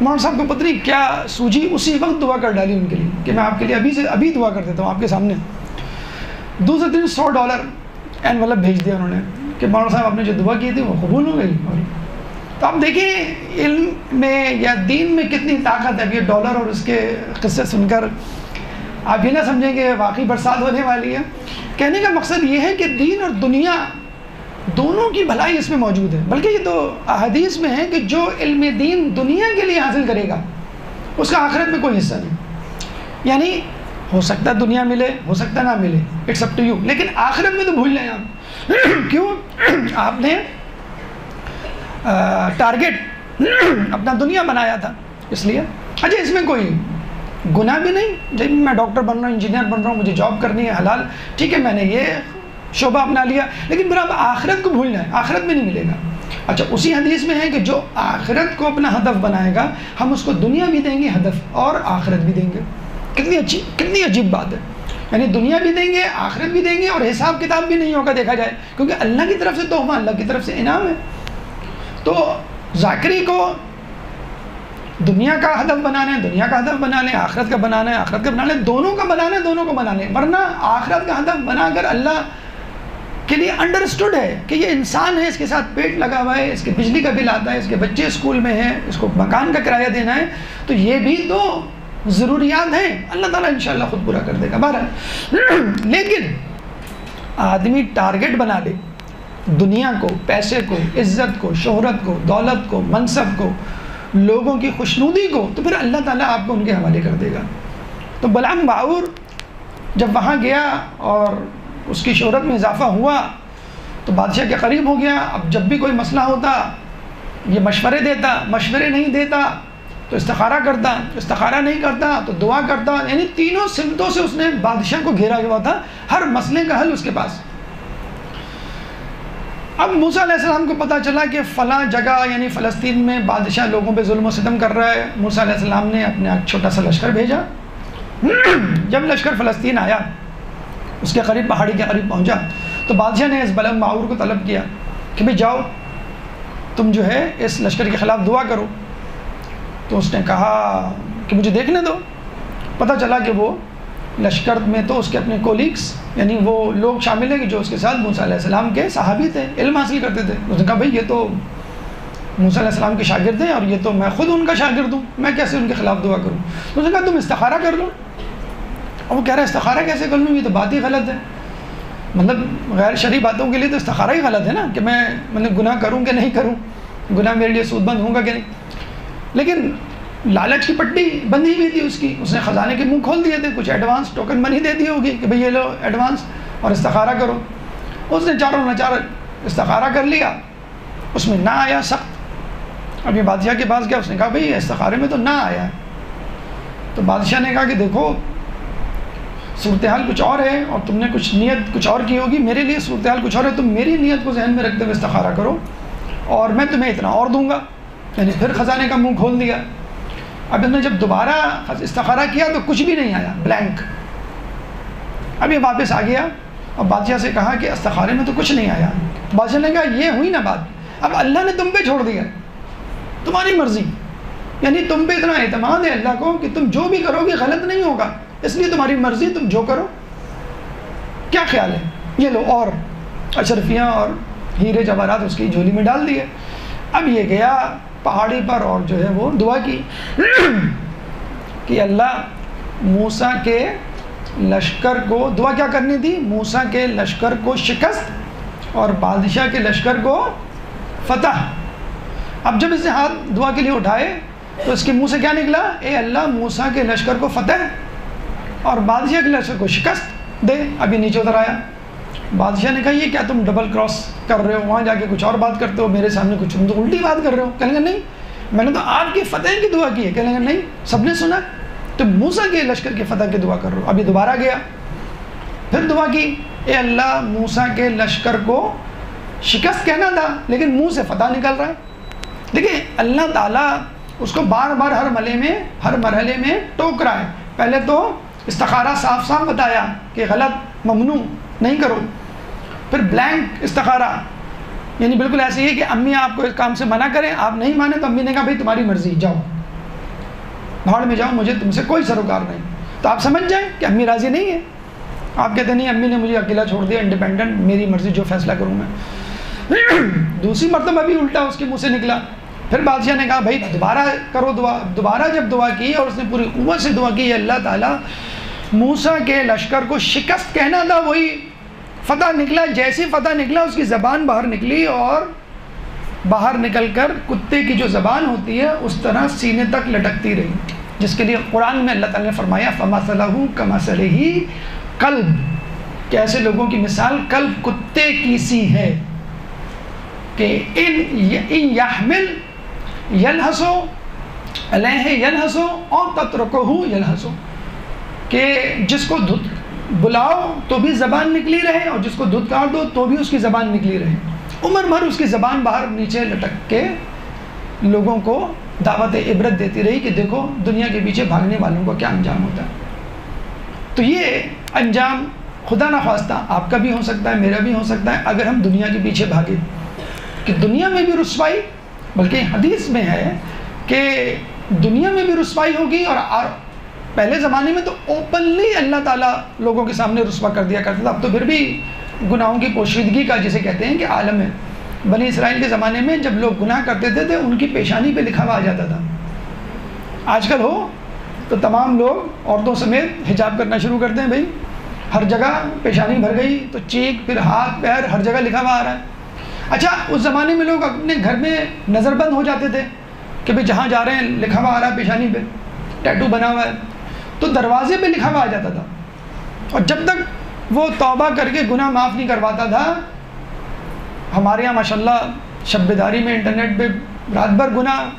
مولانا صاحب کو پتہ نہیں کیا سوجی, اسی وقت دعا کر ڈالی ان کے لیے کہ میں آپ کے لیے ابھی دعا کر دیتا ہوں آپ کے سامنے. دوسرے دن $100 انویلپ بھیج دیا انہوں نے کہ مولانا صاحب آپ نے جو دعا کی تھی وہ قبول ہو گئی. تو آپ دیکھیں علم میں یا دین میں کتنی طاقت ہے. اب یہ ڈالر اور اس کے قصے سن کر آپ یہ نہ سمجھیں کہ واقعی برسات ہونے والی ہے. کہنے کا مقصد یہ ہے کہ دین اور دنیا دونوں کی بھلائی اس میں موجود ہے. بلکہ یہ تو احادیث میں ہے کہ جو علم دین دنیا کے لیے حاصل کرے گا اس کا آخرت میں کوئی حصہ نہیں. یعنی ہو سکتا ہے دنیا ملے, ہو سکتا ہے نہ ملے, اٹس اپ ٹو یو, لیکن آخرت میں تو بھول جائیں آپ. کیوں؟ آپ نے ٹارگیٹ اپنا دنیا بنایا تھا اس لیے. اچھا اس میں کوئی گناہ بھی نہیں, جب میں ڈاکٹر بن رہا ہوں, انجینئر بن رہا ہوں, مجھے جاب کرنی ہے حلال, ٹھیک ہے میں نے یہ شعبہ اپنا لیا, لیکن پھر آپ آخرت کو بھول جائیں, آخرت میں نہیں ملے گا. اچھا اسی حدیث میں ہے کہ جو آخرت کو اپنا ہدف بنائے گا ہم اس کو دنیا بھی دیں گے ہدف اور آخرت بھی دیں گے. کتنی عجیب بات ہے. یعنی دنیا بھی دیں گے, آخرت بھی دیں گے, اور حساب کتاب بھی نہیں ہوگا دیکھا جائے, کیونکہ اللہ کی طرف سے تحفہ, اللہ کی طرف سے انعام ہے. تو ذاکری کو دنیا کا ہدف بنانا ہے, دنیا کا ہدف بنا لیں, آخرت کا بنانا ہے, آخرت کا بنا لیں, دونوں کا بنانا ہے, دونوں کو بنا لیں. ورنہ آخرت کا ہدف بنا کر اللہ کے لیے انڈرسٹوڈ ہے کہ یہ انسان ہے, اس کے ساتھ پیٹ لگا ہوا ہے, اس کے بجلی کا بل آتا ہے, اس کے بچے اسکول میں ہیں, اس کو مکان کا کرایہ دینا ہے, تو یہ بھی تو ضروریات ہیں. اللہ تعالیٰ انشاءاللہ خود پورا کر دے گا. بہرحال لیکن آدمی ٹارگٹ بنا لے دنیا کو, پیسے کو, عزت کو, شہرت کو, دولت کو, منصب کو, لوگوں کی خوشنودی کو, تو پھر اللہ تعالیٰ آپ کو ان کے حوالے کر دے گا. تو بلعام باعور جب وہاں گیا اور اس کی شہرت میں اضافہ ہوا تو بادشاہ کے قریب ہو گیا. اب جب بھی کوئی مسئلہ ہوتا یہ مشورے دیتا, مشورے نہیں دیتا تو استخارہ کرتا, استخارہ نہیں کرتا تو دعا کرتا. یعنی تینوں سمتوں سے اس نے بادشاہ کو گھیرا ہوا تھا, ہر مسئلے کا حل اس کے پاس. اب موسیٰ علیہ السلام کو پتہ چلا کہ فلاں جگہ یعنی فلسطین میں بادشاہ لوگوں پہ ظلم و ستم کر رہا ہے. موسیٰ علیہ السلام نے اپنا ایک چھوٹا سا لشکر بھیجا. جب لشکر فلسطین آیا, اس کے قریب, پہاڑی کے قریب پہنچا, تو بادشاہ نے اس بلعام باعور کو طلب کیا کہ بھئی جاؤ تم جو ہے اس لشکر کے خلاف دعا کرو. تو اس نے کہا کہ مجھے دیکھنے دو. پتہ چلا کہ وہ لشکر میں تو اس کے اپنے کولیگس یعنی وہ لوگ شامل ہیں کہ جو اس کے ساتھ موسیٰ علیہ السلام کے صحابی تھے, علم حاصل کرتے تھے. اس نے کہا بھئی یہ تو موسیٰ علیہ السلام کے شاگرد ہیں اور یہ تو میں خود ان کا شاگرد ہوں, میں کیسے ان کے خلاف دعا کروں. تو اس نے کہا تم استخارہ کر لو. اور وہ کہہ رہا ہے استخارہ کیسے کر لوں, یہ تو بات ہی غلط ہے. مطلب غیر شرعی باتوں کے لیے تو استخارہ ہی غلط ہے نا, کہ میں گناہ کروں کہ نہیں کروں, گناہ میرے لیے سود بند ہوگا کہ نہیں. لیکن لالچ کی پٹی بندھی ہوئی تھی اس کی, اس نے خزانے کے منہ کھول دیے تھے, کچھ ایڈوانس ٹوکن منی دے دی ہوگی کہ بھئی یہ لو ایڈوانس اور استخارہ کرو. اس نے چاروں نچار استخارہ کر لیا, اس میں نہ آیا سخت. اب یہ بادشاہ کے پاس گیا, اس نے کہا بھئی استخارے میں تو نہ آیا. تو بادشاہ نے کہا کہ دیکھو صورتحال کچھ اور ہے اور تم نے کچھ نیت کچھ اور کی ہوگی, میرے لیے صورتحال کچھ اور ہے, تم میری نیت کو ذہن میں رکھتے ہوئے استخارہ کرو اور میں تمہیں اتنا اور دوں گا. یعنی پھر خزانے کا منہ کھول دیا. اب انہوں نے جب دوبارہ استخارہ کیا تو کچھ بھی نہیں آیا, بلینک. اب یہ واپس آ گیا اور بادشاہ سے کہا کہ استخارے میں تو کچھ نہیں آیا. بادشاہ نے کہا یہ ہوئی نا بات, اب اللہ نے تم پہ چھوڑ دیا, تمہاری مرضی. یعنی تم پہ اتنا اعتماد ہے اللہ کو کہ تم جو بھی کرو گے غلط نہیں ہوگا, اس لیے تمہاری مرضی, تم جو کرو. کیا خیال ہے, یہ لو, اور اشرفیاں اور ہیرے جواہرات اس کی جھولی میں ڈال دیے. اب یہ گیا پہاڑی پر اور جو ہے وہ دعا کی کہ اللہ موسیٰ کے لشکر کو, دعا کیا کرنی تھی, موسیٰ کے لشکر کو شکست اور بادشاہ کے لشکر کو فتح. اب جب اس نے ہاتھ دعا کے لیے اٹھائے تو اس کے منہ سے کیا نکلا, اے اللہ موسیٰ کے لشکر کو فتح اور بادشاہ کے لشکر کو شکست دے. اب یہ نیچے اتر آیا. بادشاہ نے کہا یہ کیا تم ڈبل کراس کر رہے ہو، وہاں جا کے کچھ اور بات کرتے ہو، میرے سامنے کچھ تم تو الٹی بات کر رہے ہو. کہنے لگا نہیں میں نے تو آپ کی فتح کی دعا کی ہے. کہنے لگا نہیں سب نے سنا تم موسیٰ کے لشکر کی فتح کی دعا کر رہے ہو. ابھی دوبارہ گیا پھر دعا کی، اے اللہ موسیٰ کے لشکر کو شکست کہنا تھا لیکن منہ سے فتح نکل رہا ہے. دیکھیں اللہ تعالیٰ اس کو بار بار ہر مرحلے میں ٹوک رہا ہے. پہلے تو استخارہ صاف صاف بتایا کہ غلط ممنوع نہیں کرو، پھر بلینک استخارہ یعنی بالکل ایسے ہی کہ امی آپ کو اس کام سے منع کریں، آپ نہیں مانیں تو امی نے کہا بھائی تمہاری مرضی، جاؤ بھاڑ میں جاؤ، مجھے تم سے کوئی سروکار نہیں. تو آپ سمجھ جائیں کہ امی راضی نہیں ہے. آپ کہتے نہیں امی نے مجھے اکیلا چھوڑ دیا، انڈیپینڈنٹ، میری مرضی جو فیصلہ کروں میں. دوسری مرتبہ بھی الٹا اس کے منہ سے نکلا. پھر بادشاہ نے کہا بھائی دوبارہ کرو دعا. دوبارہ جب دعا کی اور اس نے پوری قوت سے دعا کی، اللہ تعالیٰ موسیٰ کے لشکر کو شکست کہنا تھا وہی فتح نکلا. جیسی فتح نکلا اس کی زبان باہر نکلی اور باہر نکل کر کتے کی جو زبان ہوتی ہے اس طرح سینے تک لٹکتی رہی، جس کے لیے قرآن میں اللہ تعالیٰ نے فرمایا فَمَثَلَهُ كَمَثَلِهِ قلب، کہ ایسے لوگوں کی مثال قلب کتے کی سی ہے کہ ان یحمل یلحسو علیہ یلحسو اور تترکہ یلحسو، کہ جس کو بلاؤ تو بھی زبان نکلی رہے اور جس کو دھتکار دو تو بھی اس کی زبان نکلی رہے. عمر بھر اس کی زبان باہر نیچے لٹک کے لوگوں کو دعوت عبرت دیتی رہی کہ دیکھو دنیا کے پیچھے بھاگنے والوں کو کیا انجام ہوتا ہے. تو یہ انجام خدا نخواستہ آپ کا بھی ہو سکتا ہے، میرا بھی ہو سکتا ہے اگر ہم دنیا کے پیچھے بھاگیں، کہ دنیا میں بھی رسوائی، بلکہ حدیث میں ہے کہ دنیا میں بھی رسوائی ہوگی. اور پہلے زمانے میں تو اوپنلی اللہ تعالیٰ لوگوں کے سامنے رسوا کر دیا کرتا تھا. اب تو پھر بھی گناہوں کی پوشیدگی کا جسے کہتے ہیں کہ عالم ہے. بنی اسرائیل کے زمانے میں جب لوگ گناہ کرتے تھے تو ان کی پیشانی پہ لکھا ہوا آ جاتا تھا. آج کل ہو تو تمام لوگ عورتوں سمیت حجاب کرنا شروع کرتے ہیں. بھائی ہر جگہ پیشانی بھر گئی تو چیک، پھر ہاتھ پیر ہر جگہ لکھا ہوا آ رہا ہے. اچھا اس زمانے میں لوگ اپنے گھر میں نظر بند ہو جاتے تھے کہ بھائی جہاں جا رہے ہیں لکھا ہوا آ رہا ہے پیشانی پہ، ٹیٹو بنا ہوا ہے، تو دروازے پہ لکھا ہوا آ جاتا تھا. اور جب تک وہ توبہ کر کے گناہ معاف نہیں کرواتا تھا، ہمارے یہاں ماشاءاللہ شب بیداری میں انٹرنیٹ پہ رات بھر گناہ،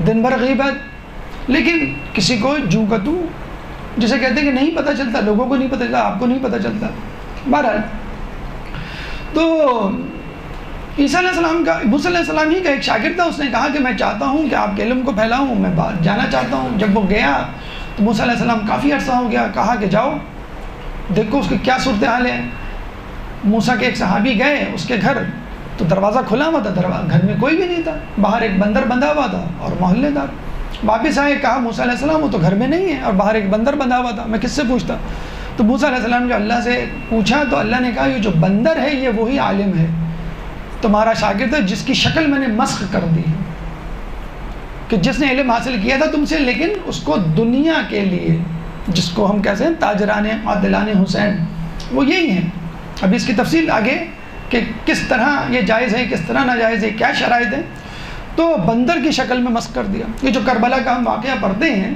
دن بھر غیبت، لیکن کسی کو جوں کا توں جسے کہتے ہیں کہ نہیں پتہ چلتا، لوگوں کو نہیں پتہ چلتا، آپ کو نہیں پتہ چلتا. بہرحال تو عیسیٰ علیہ السلام کا، موسیٰ علیہ السلام ہی کا ایک شاگرد تھا. اس نے کہا کہ میں چاہتا ہوں کہ آپ کے علم کو پھیلاؤں، میں جانا چاہتا ہوں. جب وہ گیا تو موسیٰ علیہ السلام کافی عرصہ ہو گیا، کہا کہ جاؤ دیکھو اس کی کیا صورتحال ہے. موسیٰ کے ایک صحابی گئے اس کے گھر تو دروازہ کھلا ہوا تھا، گھر میں کوئی بھی نہیں تھا، باہر ایک بندر بندھا ہوا تھا اور محلے دار. واپس آئے، کہا موسیٰ علیہ السلام وہ تو گھر میں نہیں ہے اور باہر ایک بندر بندھا ہوا تھا، میں کس سے پوچھتا. تو موسیٰ علیہ السلام جو اللہ سے پوچھا تو اللہ نے کہا یہ جو بندر ہے یہ وہی عالم ہے، تمہارا شاگرد ہے جس کی شکل میں نے مسخ کر دی ہے، کہ جس نے علم حاصل کیا تھا تم سے لیکن اس کو دنیا کے لیے، جس کو ہم کہتے ہیں تاجران عادلان حسین، وہ یہی ہیں. ابھی اس کی تفصیل آگے کہ کس طرح یہ جائز ہے کس طرح ناجائز ہے، کیا شرائط ہے. تو بندر کی شکل میں مسخ کر دیا. یہ جو کربلا کا ہم واقعہ پڑھتے ہیں،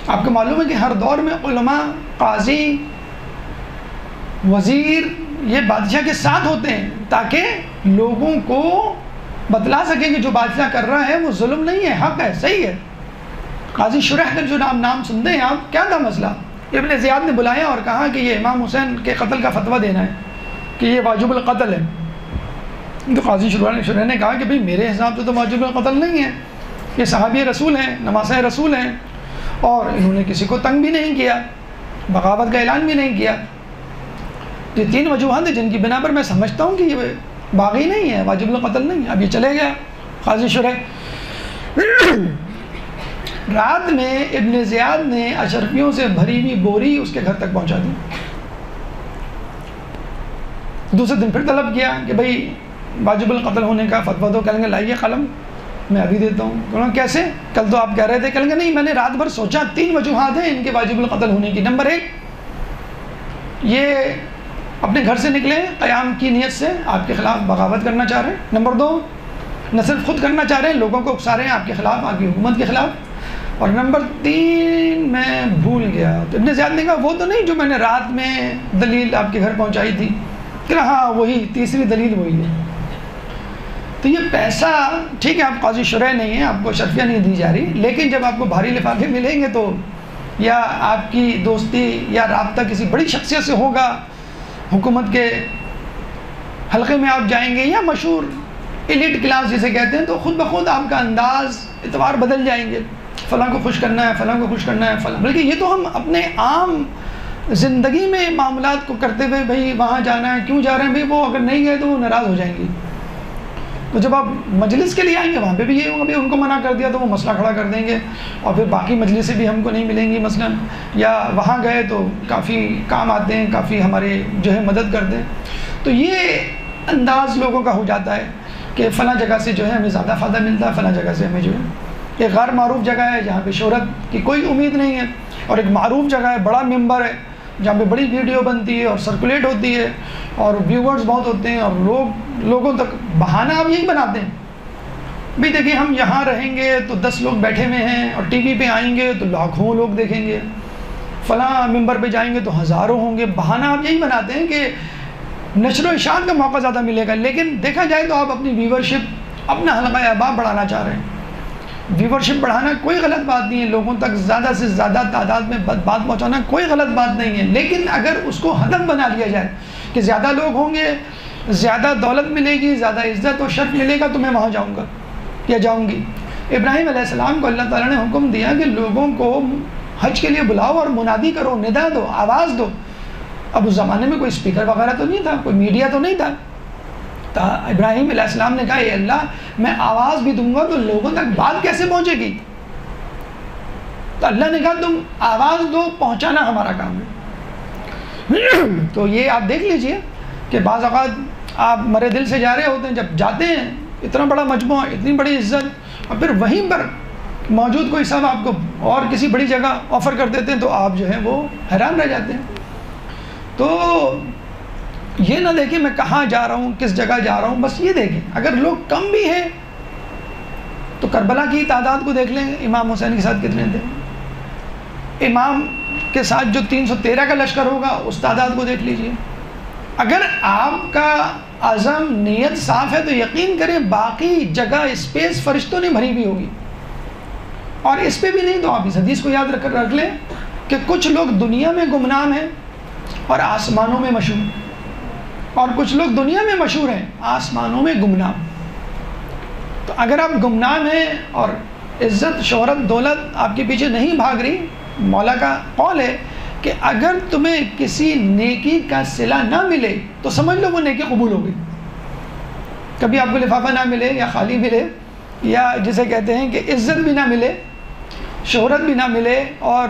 آپ کو معلوم ہے کہ ہر دور میں علماء، قاضی، وزیر یہ بادشاہ کے ساتھ ہوتے ہیں تاکہ لوگوں کو بتلا سکیں کہ جو بادشاہ کر رہا ہے وہ ظلم نہیں ہے، حق ہے، صحیح ہے. قاضی شرح کا جو نام سنتے ہیں آپ، کیا تھا مسئلہ؟ ابن زیاد نے بلایا اور کہا کہ یہ امام حسین کے قتل کا فتویٰ دینا ہے کہ یہ واجب القتل ہے. تو قاضی شرح نے کہا کہ بھئی میرے حساب سے تو واجب القتل نہیں ہے، یہ صحابی رسول ہیں، نواسہ رسول ہیں، اور انہوں نے کسی کو تنگ بھی نہیں کیا، بغاوت کا اعلان بھی نہیں کیا. یہ 3 وجوہات ہیں جن کی بنا پر میں سمجھتا ہوں کہ یہ باغی نہیں ہے، واجب القتل نہیں ہے. اب یہ چلے گیا قاضی شرح. رات میں ابن زیاد نے اشرفیوں سے بھری ہوئی بوری اس کے گھر تک پہنچا دی. دوسرے دن پھر طلب کیا کہ بھئی واجب القتل ہونے کا فتویٰ دو. کہیں گے لائیے قلم میں ابھی دیتا ہوں. کہوں گا کیسے؟ کل تو آپ کہہ رہے تھے. کہیں گے نہیں میں نے رات بھر سوچا 3 وجوہات ہیں ان کے واجب القتل ہونے کی. نمبر 1، یہ اپنے گھر سے نکلے قیام کی نیت سے آپ کے خلاف بغاوت کرنا چاہ رہے ہیں. نمبر 2، نہ صرف خود کرنا چاہ رہے ہیں، لوگوں کو اکسا رہے ہیں آپ کے خلاف، آپ کی حکومت کے خلاف. اور نمبر 3 میں بھول گیا. تو ابن زیاد نے کہا وہ تو نہیں جو میں نے رات میں دلیل آپ کے گھر پہنچائی تھی. کہ ہاں وہی تیسری دلیل وہی ہے. تو یہ پیسہ ٹھیک ہے، آپ قاضی شرح نہیں ہیں، آپ کو شرفیہ نہیں دی جا رہی، لیکن جب آپ کو بھاری لفافے ملیں گے تو، یا آپ کی دوستی یا رابطہ کسی بڑی شخصیت سے ہوگا، حکومت کے حلقے میں آپ جائیں گے یا مشہور ایلیٹ کلاس جسے کہتے ہیں، تو خود بخود آپ کا انداز اعتبار بدل جائیں گے. فلاں کو خوش کرنا ہے، فلاں کو خوش کرنا ہے، فلاں. بلکہ یہ تو ہم اپنے عام زندگی میں معاملات کو کرتے ہوئے بھائی وہاں جانا ہے، کیوں جا رہے ہیں بھائی، وہ اگر نہیں گئے تو وہ ناراض ہو جائیں گے. تو جب آپ مجلس کے لیے آئیں گے وہاں پہ بھی یہ ہوگا، ان کو منع کر دیا تو وہ مسئلہ کھڑا کر دیں گے، اور پھر باقی مجلسیں بھی ہم کو نہیں ملیں گی مثلا، یا وہاں گئے تو کافی کام آتے ہیں، کافی ہمارے جو ہے مدد کرتے ہیں. تو یہ انداز لوگوں کا ہو جاتا ہے کہ فلاں جگہ سے جو ہے ہمیں زیادہ فائدہ ملتا ہے، فلاں جگہ سے ہمیں جو ہے، ایک غیر معروف جگہ ہے جہاں پہ شہرت کی کوئی امید نہیں ہے، اور ایک معروف جگہ ہے، بڑا ممبر ہے جہاں پہ بڑی ویڈیو بنتی ہے اور سرکولیٹ ہوتی ہے اور ویورز بہت ہوتے ہیں، اور لوگوں تک بہانہ آپ یہی بناتے ہیں بھئی دیکھیں ہم یہاں رہیں گے تو 10 لوگ بیٹھے ہوئے ہیں، اور ٹی وی پہ آئیں گے تو لاکھوں لوگ دیکھیں گے، فلاں ممبر پہ جائیں گے تو ہزاروں ہوں گے. بہانہ آپ یہی بناتے ہیں کہ نشر و اشاعت کا موقع زیادہ ملے گا، لیکن دیکھا جائے تو آپ اپنی ویورشپ، اپنا حلقہ احباب بڑھانا چاہ رہے ہیں. ویورشپ بڑھانا کوئی غلط بات نہیں ہے، لوگوں تک زیادہ سے زیادہ تعداد میں بات پہنچانا کوئی غلط بات نہیں ہے، لیکن اگر اس کو ہدف بنا لیا جائے کہ زیادہ لوگ ہوں گے، زیادہ دولت ملے گی، زیادہ عزت و شرف ملے گا تو میں وہاں جاؤں گا یا جاؤں گی. ابراہیم علیہ السلام کو اللہ تعالیٰ نے حکم دیا کہ لوگوں کو حج کے لیے بلاؤ اور منادی کرو، ندا دو، آواز دو. اب اس زمانے میں کوئی اسپیکر وغیرہ تو نہیں تھا، کوئی میڈیا تو نہیں تھا. تو ابراہیم علیہ السلام نے کہا اے اللہ میں آواز بھی دوں گا تو لوگوں تک بات کیسے پہنچے گی؟ تو اللہ نے کہا تم آواز دو، پہنچانا ہمارا کام ہے. تو یہ آپ دیکھ لیجئے کہ بعض اوقات آپ مرے دل سے جا رہے ہوتے ہیں، جب جاتے ہیں اتنا بڑا مجموعہ، اتنی بڑی عزت، اور پھر وہیں پر موجود کوئی صاحب آپ کو اور کسی بڑی جگہ آفر کر دیتے ہیں تو آپ جو ہے وہ حیران رہ جاتے ہیں. تو یہ نہ دیکھیں میں کہاں جا رہا ہوں، کس جگہ جا رہا ہوں، بس یہ دیکھیں اگر لوگ کم بھی ہیں تو کربلا کی تعداد کو دیکھ لیں، امام حسین کے ساتھ کتنے تھے، امام کے ساتھ جو 313 کا لشکر ہوگا اس تعداد کو دیکھ لیجئے. اگر آپ کا عزم نیت صاف ہے تو یقین کریں باقی جگہ اسپیس فرشتوں نے بھری ہوئی ہوگی. اور اس پہ بھی نہیں تو آپ اس حدیث کو یاد رکھ لیں کہ کچھ لوگ دنیا میں گمنام ہیں اور آسمانوں میں مشہور، اور کچھ لوگ دنیا میں مشہور ہیں آسمانوں میں گمنام. تو اگر آپ گمنام ہیں اور عزت شہرت دولت آپ کے پیچھے نہیں بھاگ رہی، مولا کا قول ہے کہ اگر تمہیں کسی نیکی کا صلہ نہ ملے تو سمجھ لو وہ نیکی قبول ہو گئی. کبھی آپ کو لفافہ نہ ملے یا خالی ملے، یا جسے کہتے ہیں کہ عزت بھی نہ ملے، شہرت بھی نہ ملے، اور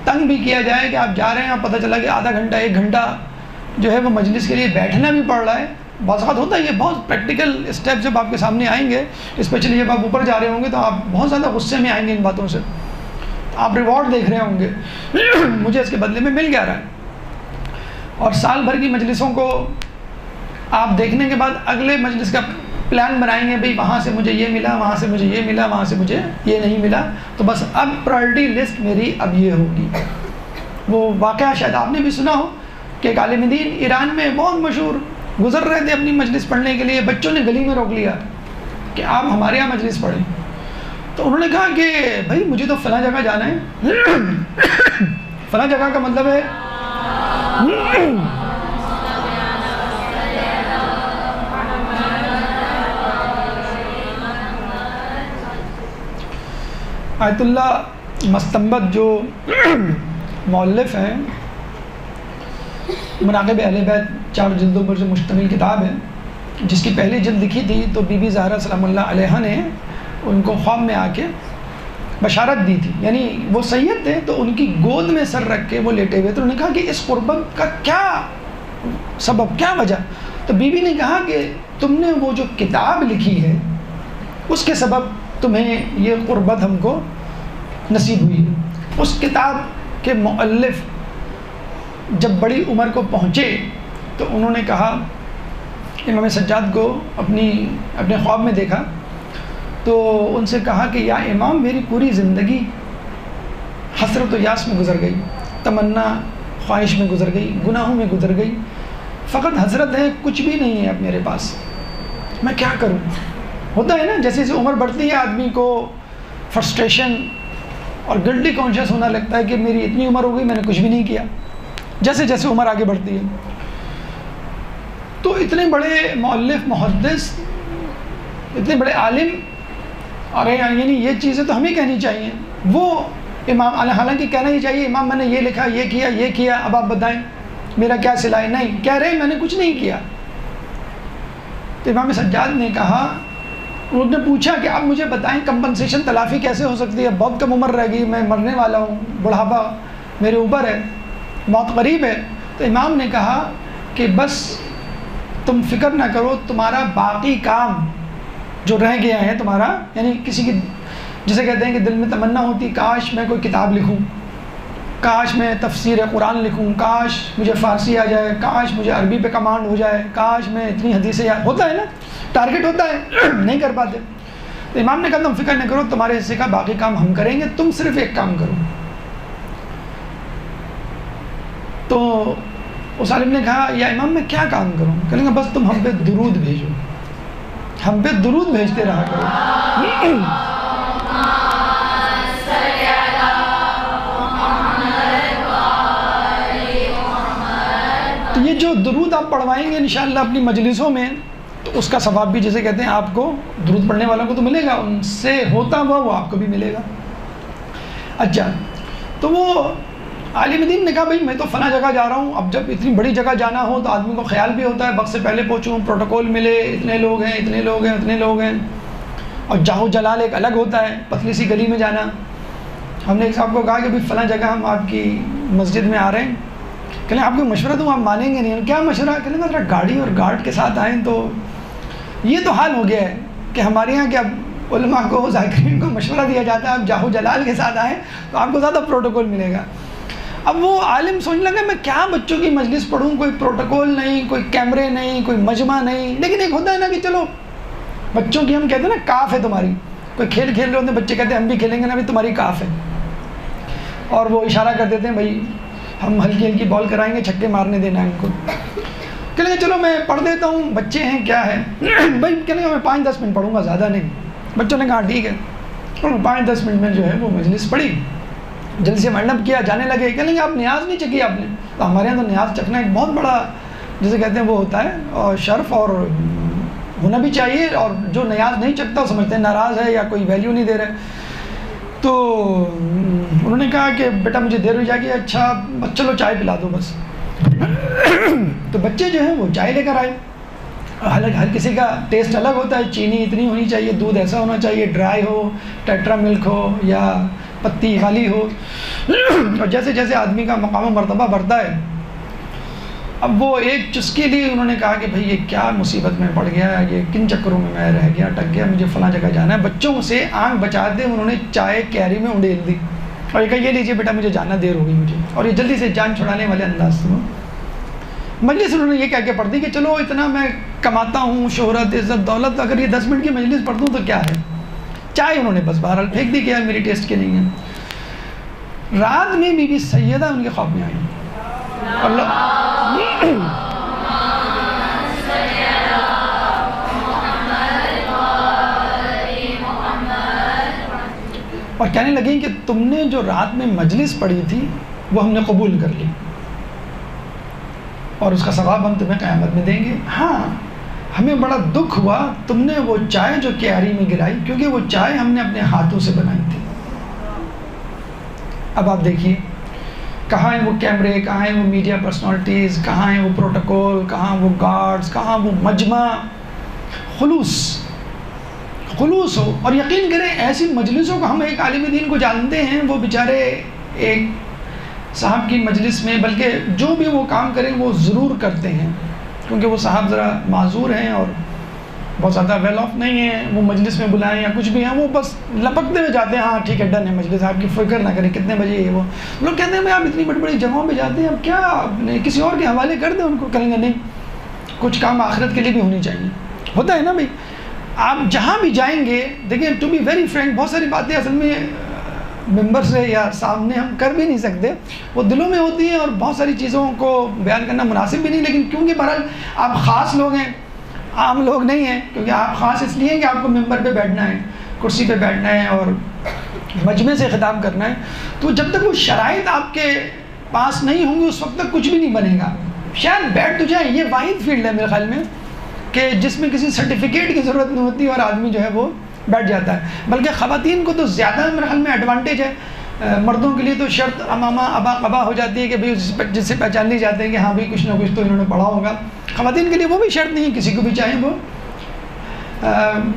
تنگ بھی کیا جائے کہ آپ جا رہے ہیں اور پتہ چلا کہ آدھا گھنٹہ 1 گھنٹہ جو ہے وہ مجلس کے لیے بیٹھنا بھی پڑ رہا ہے. بعض اوقات ہوتا ہے یہ بہت پریکٹیکل اسٹیپ جب آپ کے سامنے آئیں گے، اسپیشلی جب آپ اوپر جا رہے ہوں گے تو آپ بہت زیادہ غصے میں آئیں گے ان باتوں سے. آپ ریوارڈ دیکھ رہے ہوں گے مجھے اس کے بدلے میں مل گیا رہا ہے. اور سال بھر کی مجلسوں کو آپ دیکھنے کے بعد اگلے مجلس کا پلان بنائیں گے، بھئی وہاں سے مجھے یہ ملا، وہاں سے مجھے یہ ملا، وہاں سے مجھے یہ نہیں ملا، تو بس اب پرائرٹی لسٹ میری اب یہ ہوگی. وہ واقعہ شاید آپ نے بھی سنا ہو کہ ایک عالم دین ایران میں بہت مشہور گزر رہے تھے اپنی مجلس پڑھنے کے لیے، بچوں نے گلی میں روک لیا کہ آپ ہمارے یہاں مجلس پڑھیں. تو انہوں نے کہا کہ بھائی مجھے تو فلاں جگہ جانا ہے. فلاں جگہ کا مطلب ہے آیت اللہ مستنبت جو مؤلف ہیں، مناقب اہل بیت 4 جلدوں پر جو مشتمل کتاب ہے، جس کی پہلی جلد لکھی تھی تو بی بی زہرا سلام اللہ علیہا نے ان کو خواب میں آ کے بشارت دی تھی. یعنی وہ سید تھے تو ان کی گود میں سر رکھ کے وہ لیٹے ہوئے تھے. انہوں نے کہا کہ اس قربت کا کیا سبب، کیا وجہ؟ تو بی بی نے کہا کہ تم نے وہ جو کتاب لکھی ہے اس کے سبب تمہیں یہ قربت ہم کو نصیب ہوئی ہے. اس کتاب کے مؤلف جب بڑی عمر کو پہنچے تو انہوں نے کہا، امام سجاد کو اپنے خواب میں دیکھا تو ان سے کہا کہ یا امام میری پوری زندگی حسرت و یاس میں گزر گئی، تمنا خواہش میں گزر گئی، گناہوں میں گزر گئی، فقط حسرت ہے، کچھ بھی نہیں ہے اب میرے پاس، میں کیا کروں؟ ہوتا ہے نا جیسے جیسے عمر بڑھتی ہے آدمی کو فرسٹریشن اور گلٹی کانشیس ہونا لگتا ہے کہ میری اتنی عمر ہو گئی میں نے کچھ بھی نہیں کیا، جیسے جیسے عمر آگے بڑھتی ہے۔ تو اتنے بڑے مؤلف، محدث، اتنے بڑے عالم، اور یعنی یہ چیزیں تو ہمیں کہنی چاہیے، وہ امام حالانکہ کہنا ہی چاہیے امام میں نے یہ لکھا، یہ کیا، اب آپ بتائیں میرا کیا صلہ ہے؟ نہیں، کہہ رہے میں نے کچھ نہیں کیا۔ تو امام سجاد نے کہا، انہوں نے پوچھا کہ آپ مجھے بتائیں کمپنسیشن تلافی کیسے ہو سکتی ہے؟ بہت کم عمر رہ گئی، میں مرنے والا ہوں، بڑھاپا میرے اوپر ہے، موت قریب ہے۔ تو امام نے کہا کہ بس تم فکر نہ کرو، تمہارا باقی کام جو رہ گیا ہے تمہارا، یعنی کسی کی جسے کہتے ہیں کہ دل میں تمنا ہوتی کاش میں کوئی کتاب لکھوں، کاش میں تفسیر قرآن لکھوں، کاش مجھے فارسی آ جائے، کاش مجھے عربی پہ کمانڈ ہو جائے، کاش میں اتنی حدیثیں ہوتا ہے نا، ٹارگٹ ہوتا ہے، نہیں کر پاتے۔ تو امام نے کہا تم فکر نہ کرو، تمہارے حصے کا باقی کام ہم کریں گے، تم صرف ایک کام کرو۔ تو اس عالم نے کہا یا امام میں کیا کام کروں؟ کہنے لگا بس تم ہم پہ درود بھیجو، ہم پہ درود بھیجتے رہا کرو۔ تو یہ جو درود آپ پڑھوائیں گے انشاءاللہ اپنی مجلسوں میں، تو اس کا ثواب بھی جسے کہتے ہیں آپ کو، درود پڑھنے والوں کو تو ملے گا، ان سے ہوتا ہوا وہ آپ کو بھی ملے گا۔ اچھا، تو وہ عالم دین نے کہا بھائی میں تو فلاں جگہ جا رہا ہوں، اب جب اتنی بڑی جگہ جانا ہو تو آدمی کو خیال بھی ہوتا ہے وقت سے پہلے پہنچوں، پروٹوکول ملے، اتنے لوگ ہیں، اتنے لوگ ہیں، اتنے لوگ ہیں، اور جاہو جلال ایک الگ ہوتا ہے، پتلی سی گلی میں جانا۔ ہم نے ایک صاحب کو کہا کہ بھائی فلاں جگہ ہم آپ کی مسجد میں آ رہے ہیں، کہنے آپ کو مشورہ دوں آپ مانیں گے نہیں۔ کیا مشورہ؟ کہنے ذرا گاڑی اور گارڈ کے ساتھ آئیں۔ تو یہ تو حال ہو گیا ہے کہ ہمارے یہاں کیا علماء کو، ذاکرین کو مشورہ دیا جاتا ہے آپ جاہو جلال کے ساتھ آئیں تو آپ کو زیادہ پروٹوکول ملے گا۔ اب وہ عالم سوچنے لگا میں کیا بچوں کی مجلس پڑھوں، کوئی پروٹوکول نہیں، کوئی کیمرے نہیں، کوئی مجمع نہیں، لیکن ایک ہوتا ہے نا کہ چلو بچوں کی ہم کہتے ہیں نا کاف ہے تمہاری، کوئی کھیل کھیل رہے ہوتے ہیں بچے کہتے ہیں ہم بھی کھیلیں گے نا، بھی تمہاری کاف ہے، اور وہ اشارہ کر دیتے ہیں بھائی ہم ہلکی ہلکی بال کرائیں گے، چھکے مارنے دینا ہے ان کو۔ کہنے لگے چلو میں پڑھ دیتا ہوں، بچے ہیں کیا ہے بھائی، کہنے لگا میں 5-10 منٹ پڑھوں گا، زیادہ نہیں۔ بچوں نے کہا ٹھیک ہے، اور 5-10 منٹ میں جو ہے وہ مجلس پڑھی، جلدی سے منڈپ کیا، جانے لگے۔ کہنے لگے آپ نیاز نہیں چکی آپ نے؟ تو ہمارے یہاں تو نیاز چکنا ایک بہت بڑا جسے کہتے ہیں وہ ہوتا ہے، اور شرف اور ہونا بھی چاہیے، اور جو نیاز نہیں چکتا وہ سمجھتے ہیں ناراض ہے یا کوئی ویلیو نہیں دے رہے۔ تو انہوں نے کہا کہ بیٹا مجھے دیر ہو جائے گی، اچھا چلو چائے پلا دو بس۔ تو بچے جو ہیں وہ چائے لے کر آئے، حالانکہ ہر کسی کا ٹیسٹ الگ ہوتا ہے، چینی اتنی ہونی چاہیے، دودھ ایسا ہونا چاہیے، ڈرائی ہو، ٹیٹرا ملک ہو یا پتی والی ہو، اور جیسے جیسے آدمی کا مقام و مرتبہ بڑھتا ہے، اب وہ ایک چسکی لی، انہوں نے کہا کہ بھئی یہ کیا مصیبت میں پڑ گیا، یہ کن چکروں میں میں رہ گیا، اٹک گیا، مجھے فلاں جگہ جانا ہے۔ بچوں سے آنکھ بچاتے انہوں نے چائے کیری میں انڈیل دی، اور یہ کہا یہ لیجیے بیٹا مجھے جانا، دیر ہو گئی مجھے، اور یہ جلدی سے جان چھڑانے والے انداز سے مجلس انہوں نے یہ کہہ کے پڑھ دی کہ چلو اتنا میں کماتا ہوں، شہرت، عزت، دولت، اگر یہ 10 منٹ کی مجلس پڑھ دوں تو کیا ہے۔ چائے انہوں نے بس بہرحال پھینک دی کہ یار میری ٹیسٹ کی نہیں ہے۔ رات میں بی بی سیدہ ان کے خواب میں آئی، اور کہنے لگیں کہ تم نے جو رات میں مجلس پڑھی تھی وہ ہم نے قبول کر لی، اور اس کا ثواب ہم تمہیں قیامت میں دیں گے۔ ہاں ہمیں بڑا دکھ ہوا تم نے وہ چائے جو کیاری میں گرائی، کیونکہ وہ چائے ہم نے اپنے ہاتھوں سے بنائی تھی۔ اب آپ دیکھیے کہاں ہیں وہ کیمرے، کہاں ہیں وہ میڈیا پرسنالٹیز، کہاں ہیں وہ پروٹوکول، کہاں وہ گارڈز، کہاں وہ مجمع۔ خلوص ہو، اور یقین کریں ایسی مجلسوں کو، ہم ایک عالم دین کو جانتے ہیں، وہ بیچارے ایک صاحب کی مجلس میں، بلکہ جو بھی وہ کام کریں وہ ضرور کرتے ہیں، کیونکہ وہ صاحب ذرا معذور ہیں اور بہت زیادہ ویل آف نہیں ہیں، وہ مجلس میں بلائیں یا کچھ بھی ہیں، وہ بس لپکتے ہوئے جاتے ہیں، ہاں ٹھیک ہے ڈن ہے مجلس، آپ کی فکر نہ کریں کتنے بجے یہ وہ۔ لوگ کہتے ہیں میں آپ اتنی بڑی بڑی جگہوں پہ جاتے ہیں، اب کیا اپنے کسی اور کے حوالے کر دیں ان کو؟ کہیں گے نہیں، کچھ کام آخرت کے لیے بھی ہونی چاہیے۔ ہوتا ہے نا بھائی، آپ جہاں بھی جائیں گے، دیکھیں ٹو بی ویری فرینک، بہت ساری باتیں اصل میں ممبر سے یا سامنے ہم کر بھی نہیں سکتے، وہ دلوں میں ہوتی ہیں، اور بہت ساری چیزوں کو بیان کرنا مناسب بھی نہیں، لیکن کیونکہ بہرحال آپ خاص لوگ ہیں، عام لوگ نہیں ہیں، کیونکہ آپ خاص اس لیے ہیں کہ آپ کو ممبر پہ بیٹھنا ہے، کرسی پہ بیٹھنا ہے اور مجمع سے خطاب کرنا ہے، تو جب تک وہ شرائط آپ کے پاس نہیں ہوں گی اس وقت تک کچھ بھی نہیں بنے گا۔ شاید بیٹھ تو جائیں، یہ واحد فیلڈ ہے میرے خیال میں کہ جس میں کسی سرٹیفکیٹ کی ضرورت نہیں ہوتی اور آدمی جو ہے وہ بیٹھ جاتا ہے، بلکہ خواتین کو تو زیادہ میرے خیال میں ایڈوانٹیج ہے۔ مردوں کے لیے تو شرط امامہ ابا قبا ہو جاتی ہے کہ بھئی جس سے پہچان لی جاتے ہیں کہ ہاں بھی کچھ نہ کچھ تو انہوں نے پڑھا ہوگا۔ خواتین کے لیے وہ بھی شرط نہیں ہے، کسی کو بھی چاہیں وہ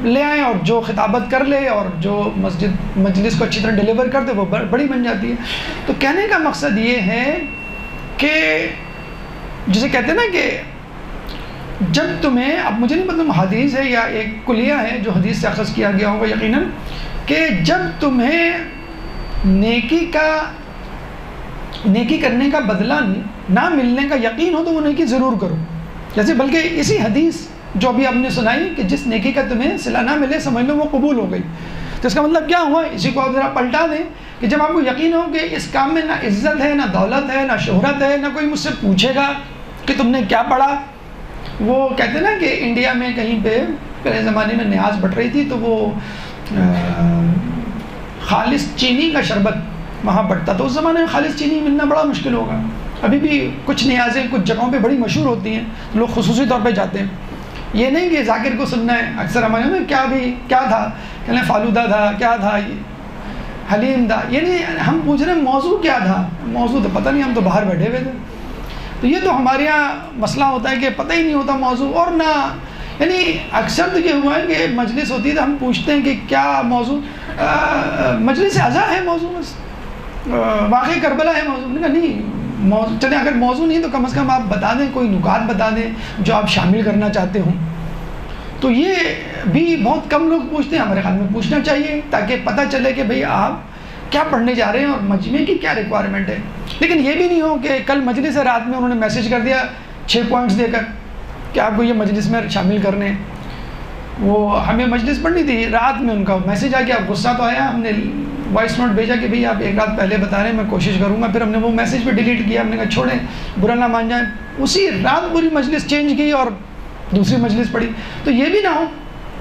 لے آئیں اور جو خطابت کر لے اور جو مجلس کو اچھی طرح ڈیلیور کر دے وہ بڑی بن جاتی ہے۔ تو کہنے کا مقصد یہ ہے کہ جسے کہتے ہیں نا کہ جب تمہیں، اب مجھے نہیں پتا حدیث ہے یا ایک کلیہ ہے جو حدیث سے اخذ کیا گیا ہوگا یقیناً، کہ جب تمہیں نیکی کرنے کا بدلہ نہ ملنے کا یقین ہو تو وہ نیکی ضرور کرو۔ جیسے بلکہ اسی حدیث جو ابھی آپ نے سنائی کہ جس نیکی کا تمہیں صلہ نہ ملے سمجھ لو وہ قبول ہو گئی، تو اس کا مطلب کیا ہوا؟ اسی کو آپ ذرا پلٹا دیں کہ جب آپ کو یقین ہو کہ اس کام میں نہ عزت ہے، نہ دولت ہے، نہ شہرت ہے، نہ کوئی مجھ سے پوچھے گا کہ تم نے کیا پڑھا۔ وہ کہتے ہیں نا کہ انڈیا میں کہیں پہ پہلے زمانے میں نیاز بٹ رہی تھی تو وہ خالص چینی کا شربت وہاں بٹتا، تو اس زمانے میں خالص چینی ملنا بڑا مشکل ہوگا۔ ابھی بھی کچھ نیازیں کچھ جگہوں پہ بڑی مشہور ہوتی ہیں، لوگ خصوصی طور پہ جاتے ہیں، یہ نہیں کہ ذاکر کو سننا ہے۔ اکثر ہمارے میں کیا تھا، کہنے فالودہ تھا، کیا تھا، یہ حلیم تھا، یعنی ہم پوچھ رہے ہیں موضوع کیا تھا، موضوع تو پتہ نہیں، ہم تو باہر بیٹھے ہوئے تھے۔ تو یہ تو ہمارے یہاں مسئلہ ہوتا ہے کہ پتہ ہی نہیں ہوتا موضوع، اور نہ یعنی اکثر تو یہ ہوا ہے کہ مجلس ہوتی ہے تو ہم پوچھتے ہیں کہ کیا موضوع، مجلس اعضاء ہے موضوع، بس واقعی کربلا ہے موضوع، نہیں چلیں اگر موضوع نہیں تو کم از کم آپ بتا دیں، کوئی نکات بتا دیں جو آپ شامل کرنا چاہتے ہوں۔ تو یہ بھی بہت کم لوگ پوچھتے ہیں، ہمارے خیال میں پوچھنا چاہیے تاکہ پتہ چلے کہ بھئی آپ کیا پڑھنے جا رہے ہیں اور مجمع کی کیا ریکوائرمنٹ ہے۔ لیکن یہ بھی نہیں ہو کہ کل مجلس ہے، رات میں انہوں نے میسیج کر دیا 6 پوائنٹس دے کر کہ آپ کو یہ مجلس میں شامل کرنے ہیں۔ وہ ہمیں مجلس پڑھنی تھی، رات میں ان کا میسیج آ گیا، غصہ تو آیا، ہم نے وائس نوٹ بھیجا کہ بھئی آپ 1 رات پہلے بتا رہے ہیں، میں کوشش کروں گا، پھر ہم نے وہ میسیج پہ ڈیلیٹ کیا، ہم نے کہا چھوڑیں برا نہ مان جائیں، اسی رات پوری مجلس چینج کی اور دوسری مجلس پڑھی۔ تو یہ بھی نہ ہو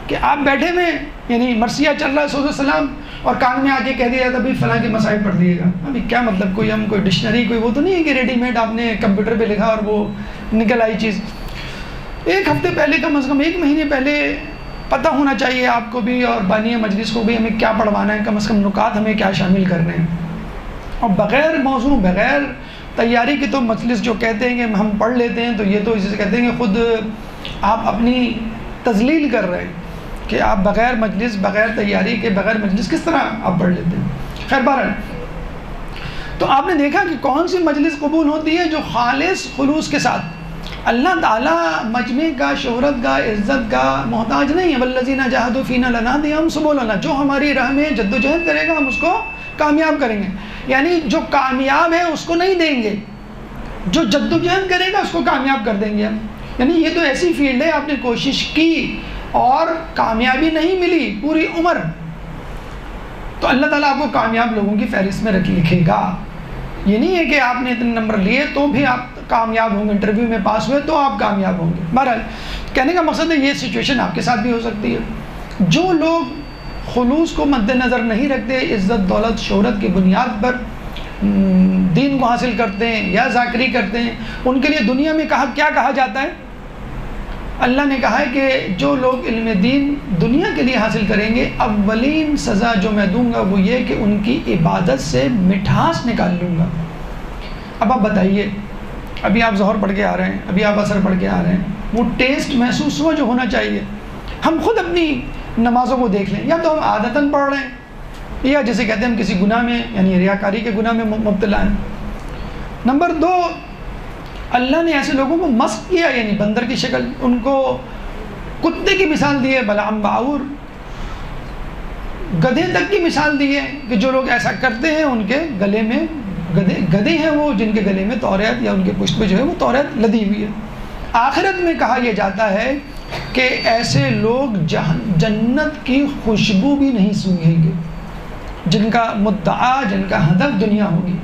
کہ آپ بیٹھے میں یعنی مرثیہ چل رہا ہے 100 سلام اور کان میں آ کے کہہ دیا جاتا بھئی فلاں کے مسائل پڑھ دیے گا۔ ابھی کیا مطلب، کوئی ہم کوئی ڈکشنری کوئی وہ تو نہیں ہے کہ ریڈی میڈ آپ نے کمپیوٹر پہ لکھا اور وہ نکل آئی چیز۔ 1 ہفتے پہلے، کم از کم 1 مہینے پہلے پتہ ہونا چاہیے آپ کو بھی اور بانی مجلس کو بھی ہمیں کیا پڑھوانا ہے، کم از کم نکات ہمیں کیا شامل کرنے ہیں۔ اور بغیر موضوع بغیر تیاری کی تو مجلس جو کہتے ہیں کہ ہم پڑھ لیتے ہیں، تو یہ تو اسے کہتے ہیں کہ خود آپ اپنی تذلیل کر رہے ہیں کہ آپ بغیر مجلس بغیر تیاری کے بغیر مجلس کس طرح آپ پڑھ لیتے ہیں۔ خیر بہرحال تو آپ نے دیکھا کہ کون سی مجلس قبول ہوتی ہے، جو خالص خلوص کے ساتھ اللہ تعالیٰ مجمع کا، شہرت کا، عزت کا محتاج نہیں ہے۔ والذین جاہدوا فینا لنہدینہم سبلنا، جو ہماری راہ میں جد و جہد کرے گا ہم اس کو کامیاب کریں گے، یعنی جو کامیاب ہے اس کو نہیں دیں گے، جو جد و جہد کرے گا اس کو کامیاب کر دیں گے ہم۔ یعنی یہ تو ایسی فیلڈ ہے، آپ نے کوشش کی اور کامیابی نہیں ملی پوری عمر، تو اللہ تعالیٰ آپ کو کامیاب لوگوں کی فہرست میں لکھے گا۔ یہ نہیں ہے کہ آپ نے اتنے نمبر لیے تو بھی آپ کامیاب ہوں گے، انٹرویو میں پاس ہوئے تو آپ کامیاب ہوں گے۔ بہرحال کہنے کا مقصد ہے یہ سچویشن آپ کے ساتھ بھی ہو سکتی ہے۔ جو لوگ خلوص کو مد نظر نہیں رکھتے، عزت دولت شہرت کی بنیاد پر دین کو حاصل کرتے ہیں یا ذاکری کرتے ہیں، ان کے لیے دنیا میں کیا کہا جاتا ہے؟ اللہ نے کہا ہے کہ جو لوگ علم دین دنیا کے لیے حاصل کریں گے، اولین سزا جو میں دوں گا وہ یہ کہ ان کی عبادت سے مٹھاس نکال لوں گا۔ اب آپ بتائیے، ابھی آپ ظہر پڑھ کے آ رہے ہیں، ابھی آپ عصر پڑھ کے آ رہے ہیں، وہ ٹیسٹ محسوس ہوا جو ہونا چاہیے۔ ہم خود اپنی نمازوں کو دیکھ لیں، یا تو ہم عادتاً پڑھ رہے ہیں یا جسے کہتے ہیں ہم کسی گناہ میں یعنی ریاکاری کے گناہ میں مبتلا ہیں۔ نمبر 2، اللہ نے ایسے لوگوں کو مسخ کیا، یعنی بندر کی شکل، ان کو کتے کی مثال دی ہے، بلعام باعور، گدھے تک کی مثال دی ہے کہ جو لوگ ایسا کرتے ہیں ان کے گلے میں گدھے ہیں وہ جن کے گلے میں توریت یا ان کے پشت پہ جو ہے وہ توریت لدی ہوئی ہے۔ آخرت میں کہا یہ جاتا ہے کہ ایسے لوگ جنت کی خوشبو بھی نہیں سونگھیں گے۔ جن کا مدعا، جن کا ہدف دنیا ہوگی.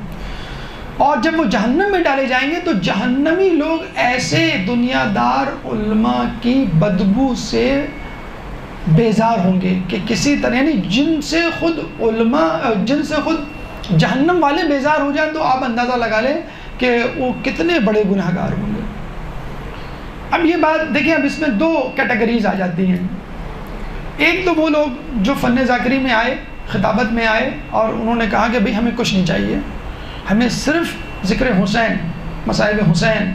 اور جب وہ جہنم میں ڈالے جائیں گے تو جہنمی لوگ ایسے دنیا دار علماء کی بدبو سے بیزار ہوں گے کہ کسی طرح، یعنی جن سے خود جہنم والے بیزار ہو جائیں تو آپ اندازہ لگا لیں کہ وہ کتنے بڑے گناہ گار ہوں گے. اب یہ بات دیکھیں، اب اس میں دو کیٹیگریز آ جاتی ہیں. ایک تو وہ لوگ جو فن ذاکری میں آئے، خطابت میں آئے اور انہوں نے کہا کہ بھئی ہمیں کچھ نہیں چاہیے، ہمیں صرف ذکر حسین، مصائب حسین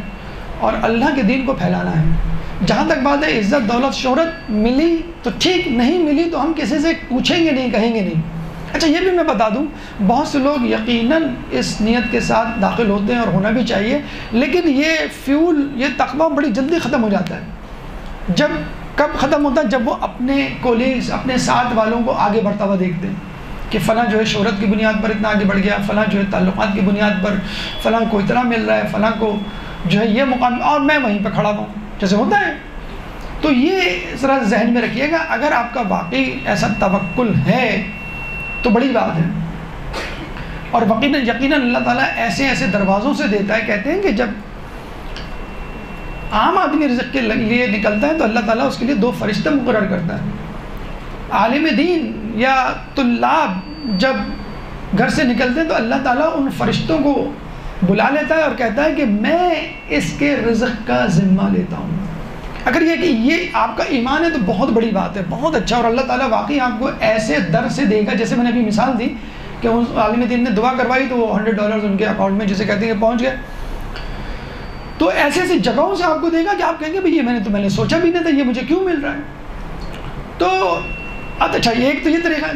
اور اللہ کے دین کو پھیلانا ہے. جہاں تک بات ہے عزت دولت شہرت ملی تو ٹھیک، نہیں ملی تو ہم کسی سے پوچھیں گے نہیں، کہیں گے نہیں. اچھا یہ بھی میں بتا دوں، بہت سے لوگ یقیناً اس نیت کے ساتھ داخل ہوتے ہیں اور ہونا بھی چاہیے، لیکن یہ فیول، یہ تقویٰ بڑی جلدی ختم ہو جاتا ہے. کب ختم ہوتا ہے؟ جب وہ اپنے کولیگز، اپنے ساتھ والوں کو آگے بڑھتا ہوا دیکھتے ہیں کہ فلاں جو ہے شہرت کی بنیاد پر اتنا آگے بڑھ گیا، فلاں جو ہے تعلقات کی بنیاد پر فلاں کو اتنا مل رہا ہے، فلاں کو جو ہے یہ مقام، اور میں وہیں پہ کھڑا ہوں، جیسے ہوتا ہے. تو یہ ذرا ذہن میں رکھیے گا، اگر آپ کا واقعی ایسا توکل ہے تو بڑی بات ہے. اور یقیناً اللہ تعالیٰ ایسے دروازوں سے دیتا ہے. کہتے ہیں کہ جب عام آدمی رزق کے لیے نکلتا ہے تو اللہ تعالیٰ اس کے لیے 2 فرشتے مقرر کرتا ہے. عالم دین یا طلاب جب گھر سے نکلتے ہیں تو اللہ تعالیٰ ان فرشتوں کو بلا لیتا ہے اور کہتا ہے کہ میں اس کے رزق کا ذمہ لیتا ہوں. اگر یہ کہ یہ آپ کا ایمان ہے تو بہت بڑی بات ہے، بہت اچھا. اور اللہ تعالیٰ واقعی آپ کو ایسے در سے دے گا، جیسے میں نے ابھی مثال دی کہ اس عالم دین نے دعا کروائی تو وہ $100 ان کے اکاؤنٹ میں جسے کہتے ہیں کہ پہنچ گئے. تو ایسی جگہوں سے آپ کو دے گا کہ آپ کہیں گے بھئی یہ میں نے سوچا بھی نہیں تھا، یہ مجھے کیوں مل رہا ہے. تو اچھا ایک تو یہ طریقہ ہے.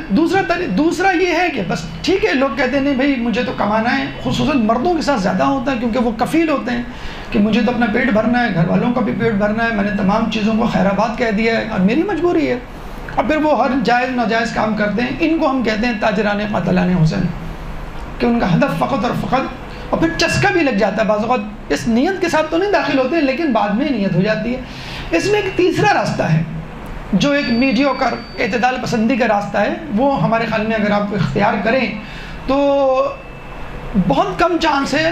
دوسرا یہ ہے کہ بس ٹھیک ہے، لوگ کہتے ہیں نہیں بھائی مجھے تو کمانا ہے. خصوصاً مردوں کے ساتھ زیادہ ہوتا ہے کیونکہ وہ کفیل ہوتے ہیں کہ مجھے تو اپنا پیٹ بھرنا ہے، گھر والوں کا بھی پیٹ بھرنا ہے، میں نے تمام چیزوں کو خیر آباد کہہ دیا ہے اور میری مجبوری ہے. اور پھر وہ ہر جائز ناجائز کام کرتے ہیں. ان کو ہم کہتے ہیں تاجران قاتلان حسین، کہ ان کا ہدف فقط اور فقط، اور پھر چسکا بھی لگ جاتا ہے. بعض اوقات اس نیت کے ساتھ تو نہیں داخل ہوتے ہیں لیکن بعد میں نیت ہو جاتی ہے. اس میں ایک تیسرا راستہ ہے جو ایک میڈیوکر اعتدال پسندی کا راستہ ہے. وہ ہمارے خیال میں اگر آپ اختیار کریں تو بہت کم چانس ہے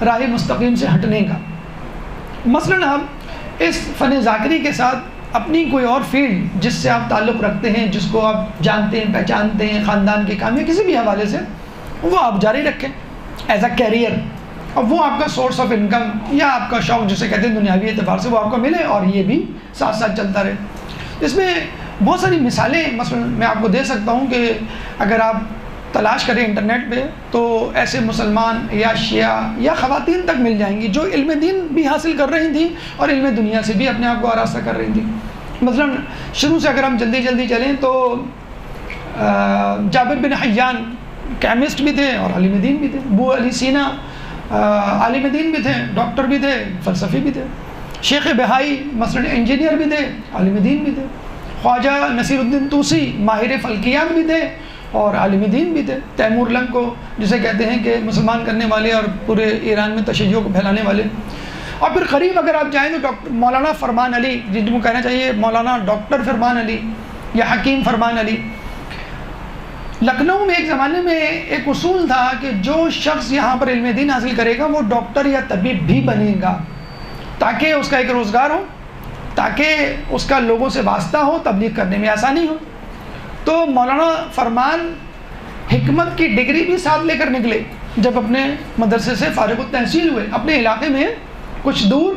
راہ مستقیم سے ہٹنے کا. مثلاً آپ اس فن ذاکری کے ساتھ اپنی کوئی اور فیلڈ جس سے آپ تعلق رکھتے ہیں، جس کو آپ جانتے ہیں، پہچانتے ہیں، خاندان کے کام یا کسی بھی حوالے سے، وہ آپ جاری رکھیں ایز اے کیریئر. اور وہ آپ کا سورس آف انکم یا آپ کا شوق جسے کہتے ہیں دنیاوی اعتبار سے وہ آپ کو ملے اور یہ بھی ساتھ ساتھ چلتا رہے. اس میں بہت ساری مثالیں مثلا میں آپ کو دے سکتا ہوں کہ اگر آپ تلاش کریں انٹرنیٹ پہ تو ایسے مسلمان یا شیعہ یا خواتین تک مل جائیں گی جو علم دین بھی حاصل کر رہی تھیں اور علم دنیا سے بھی اپنے آپ کو آراستہ کر رہی تھیں. مثلا شروع سے اگر ہم جلدی چلیں تو جابر بن حیان کیمسٹ بھی تھے اور عالم دین بھی تھے. ابو علی سینا عالم دین بھی تھے، ڈاکٹر بھی تھے، فلسفی بھی تھے. شیخ بہائی مثلا انجینئر بھی تھے، عالم دین بھی تھے. خواجہ نصیر الدین طوسی ماہر فلکیات بھی تھے اور عالم دین بھی تھے. تیمور لنگ کو جسے کہتے ہیں کہ مسلمان کرنے والے اور پورے ایران میں تشیع کو پھیلانے والے. اور پھر قریب اگر آپ جائیں تو ڈاکٹر مولانا فرمان علی، جن کو کہنا چاہیے مولانا ڈاکٹر فرمان علی یا حکیم فرمان علی. لکھنؤ میں ایک زمانے میں ایک اصول تھا کہ جو شخص یہاں پر علم دین حاصل کرے گا وہ ڈاکٹر یا طبیب بھی بنے گا تاکہ اس کا ایک روزگار ہو، تاکہ اس کا لوگوں سے واسطہ ہو، تبلیغ کرنے میں آسانی ہو. تو مولانا فرمان حکمت کی ڈگری بھی ساتھ لے کر نکلے. جب اپنے مدرسے سے فارغ التحصیل ہوئے اپنے علاقے میں کچھ دور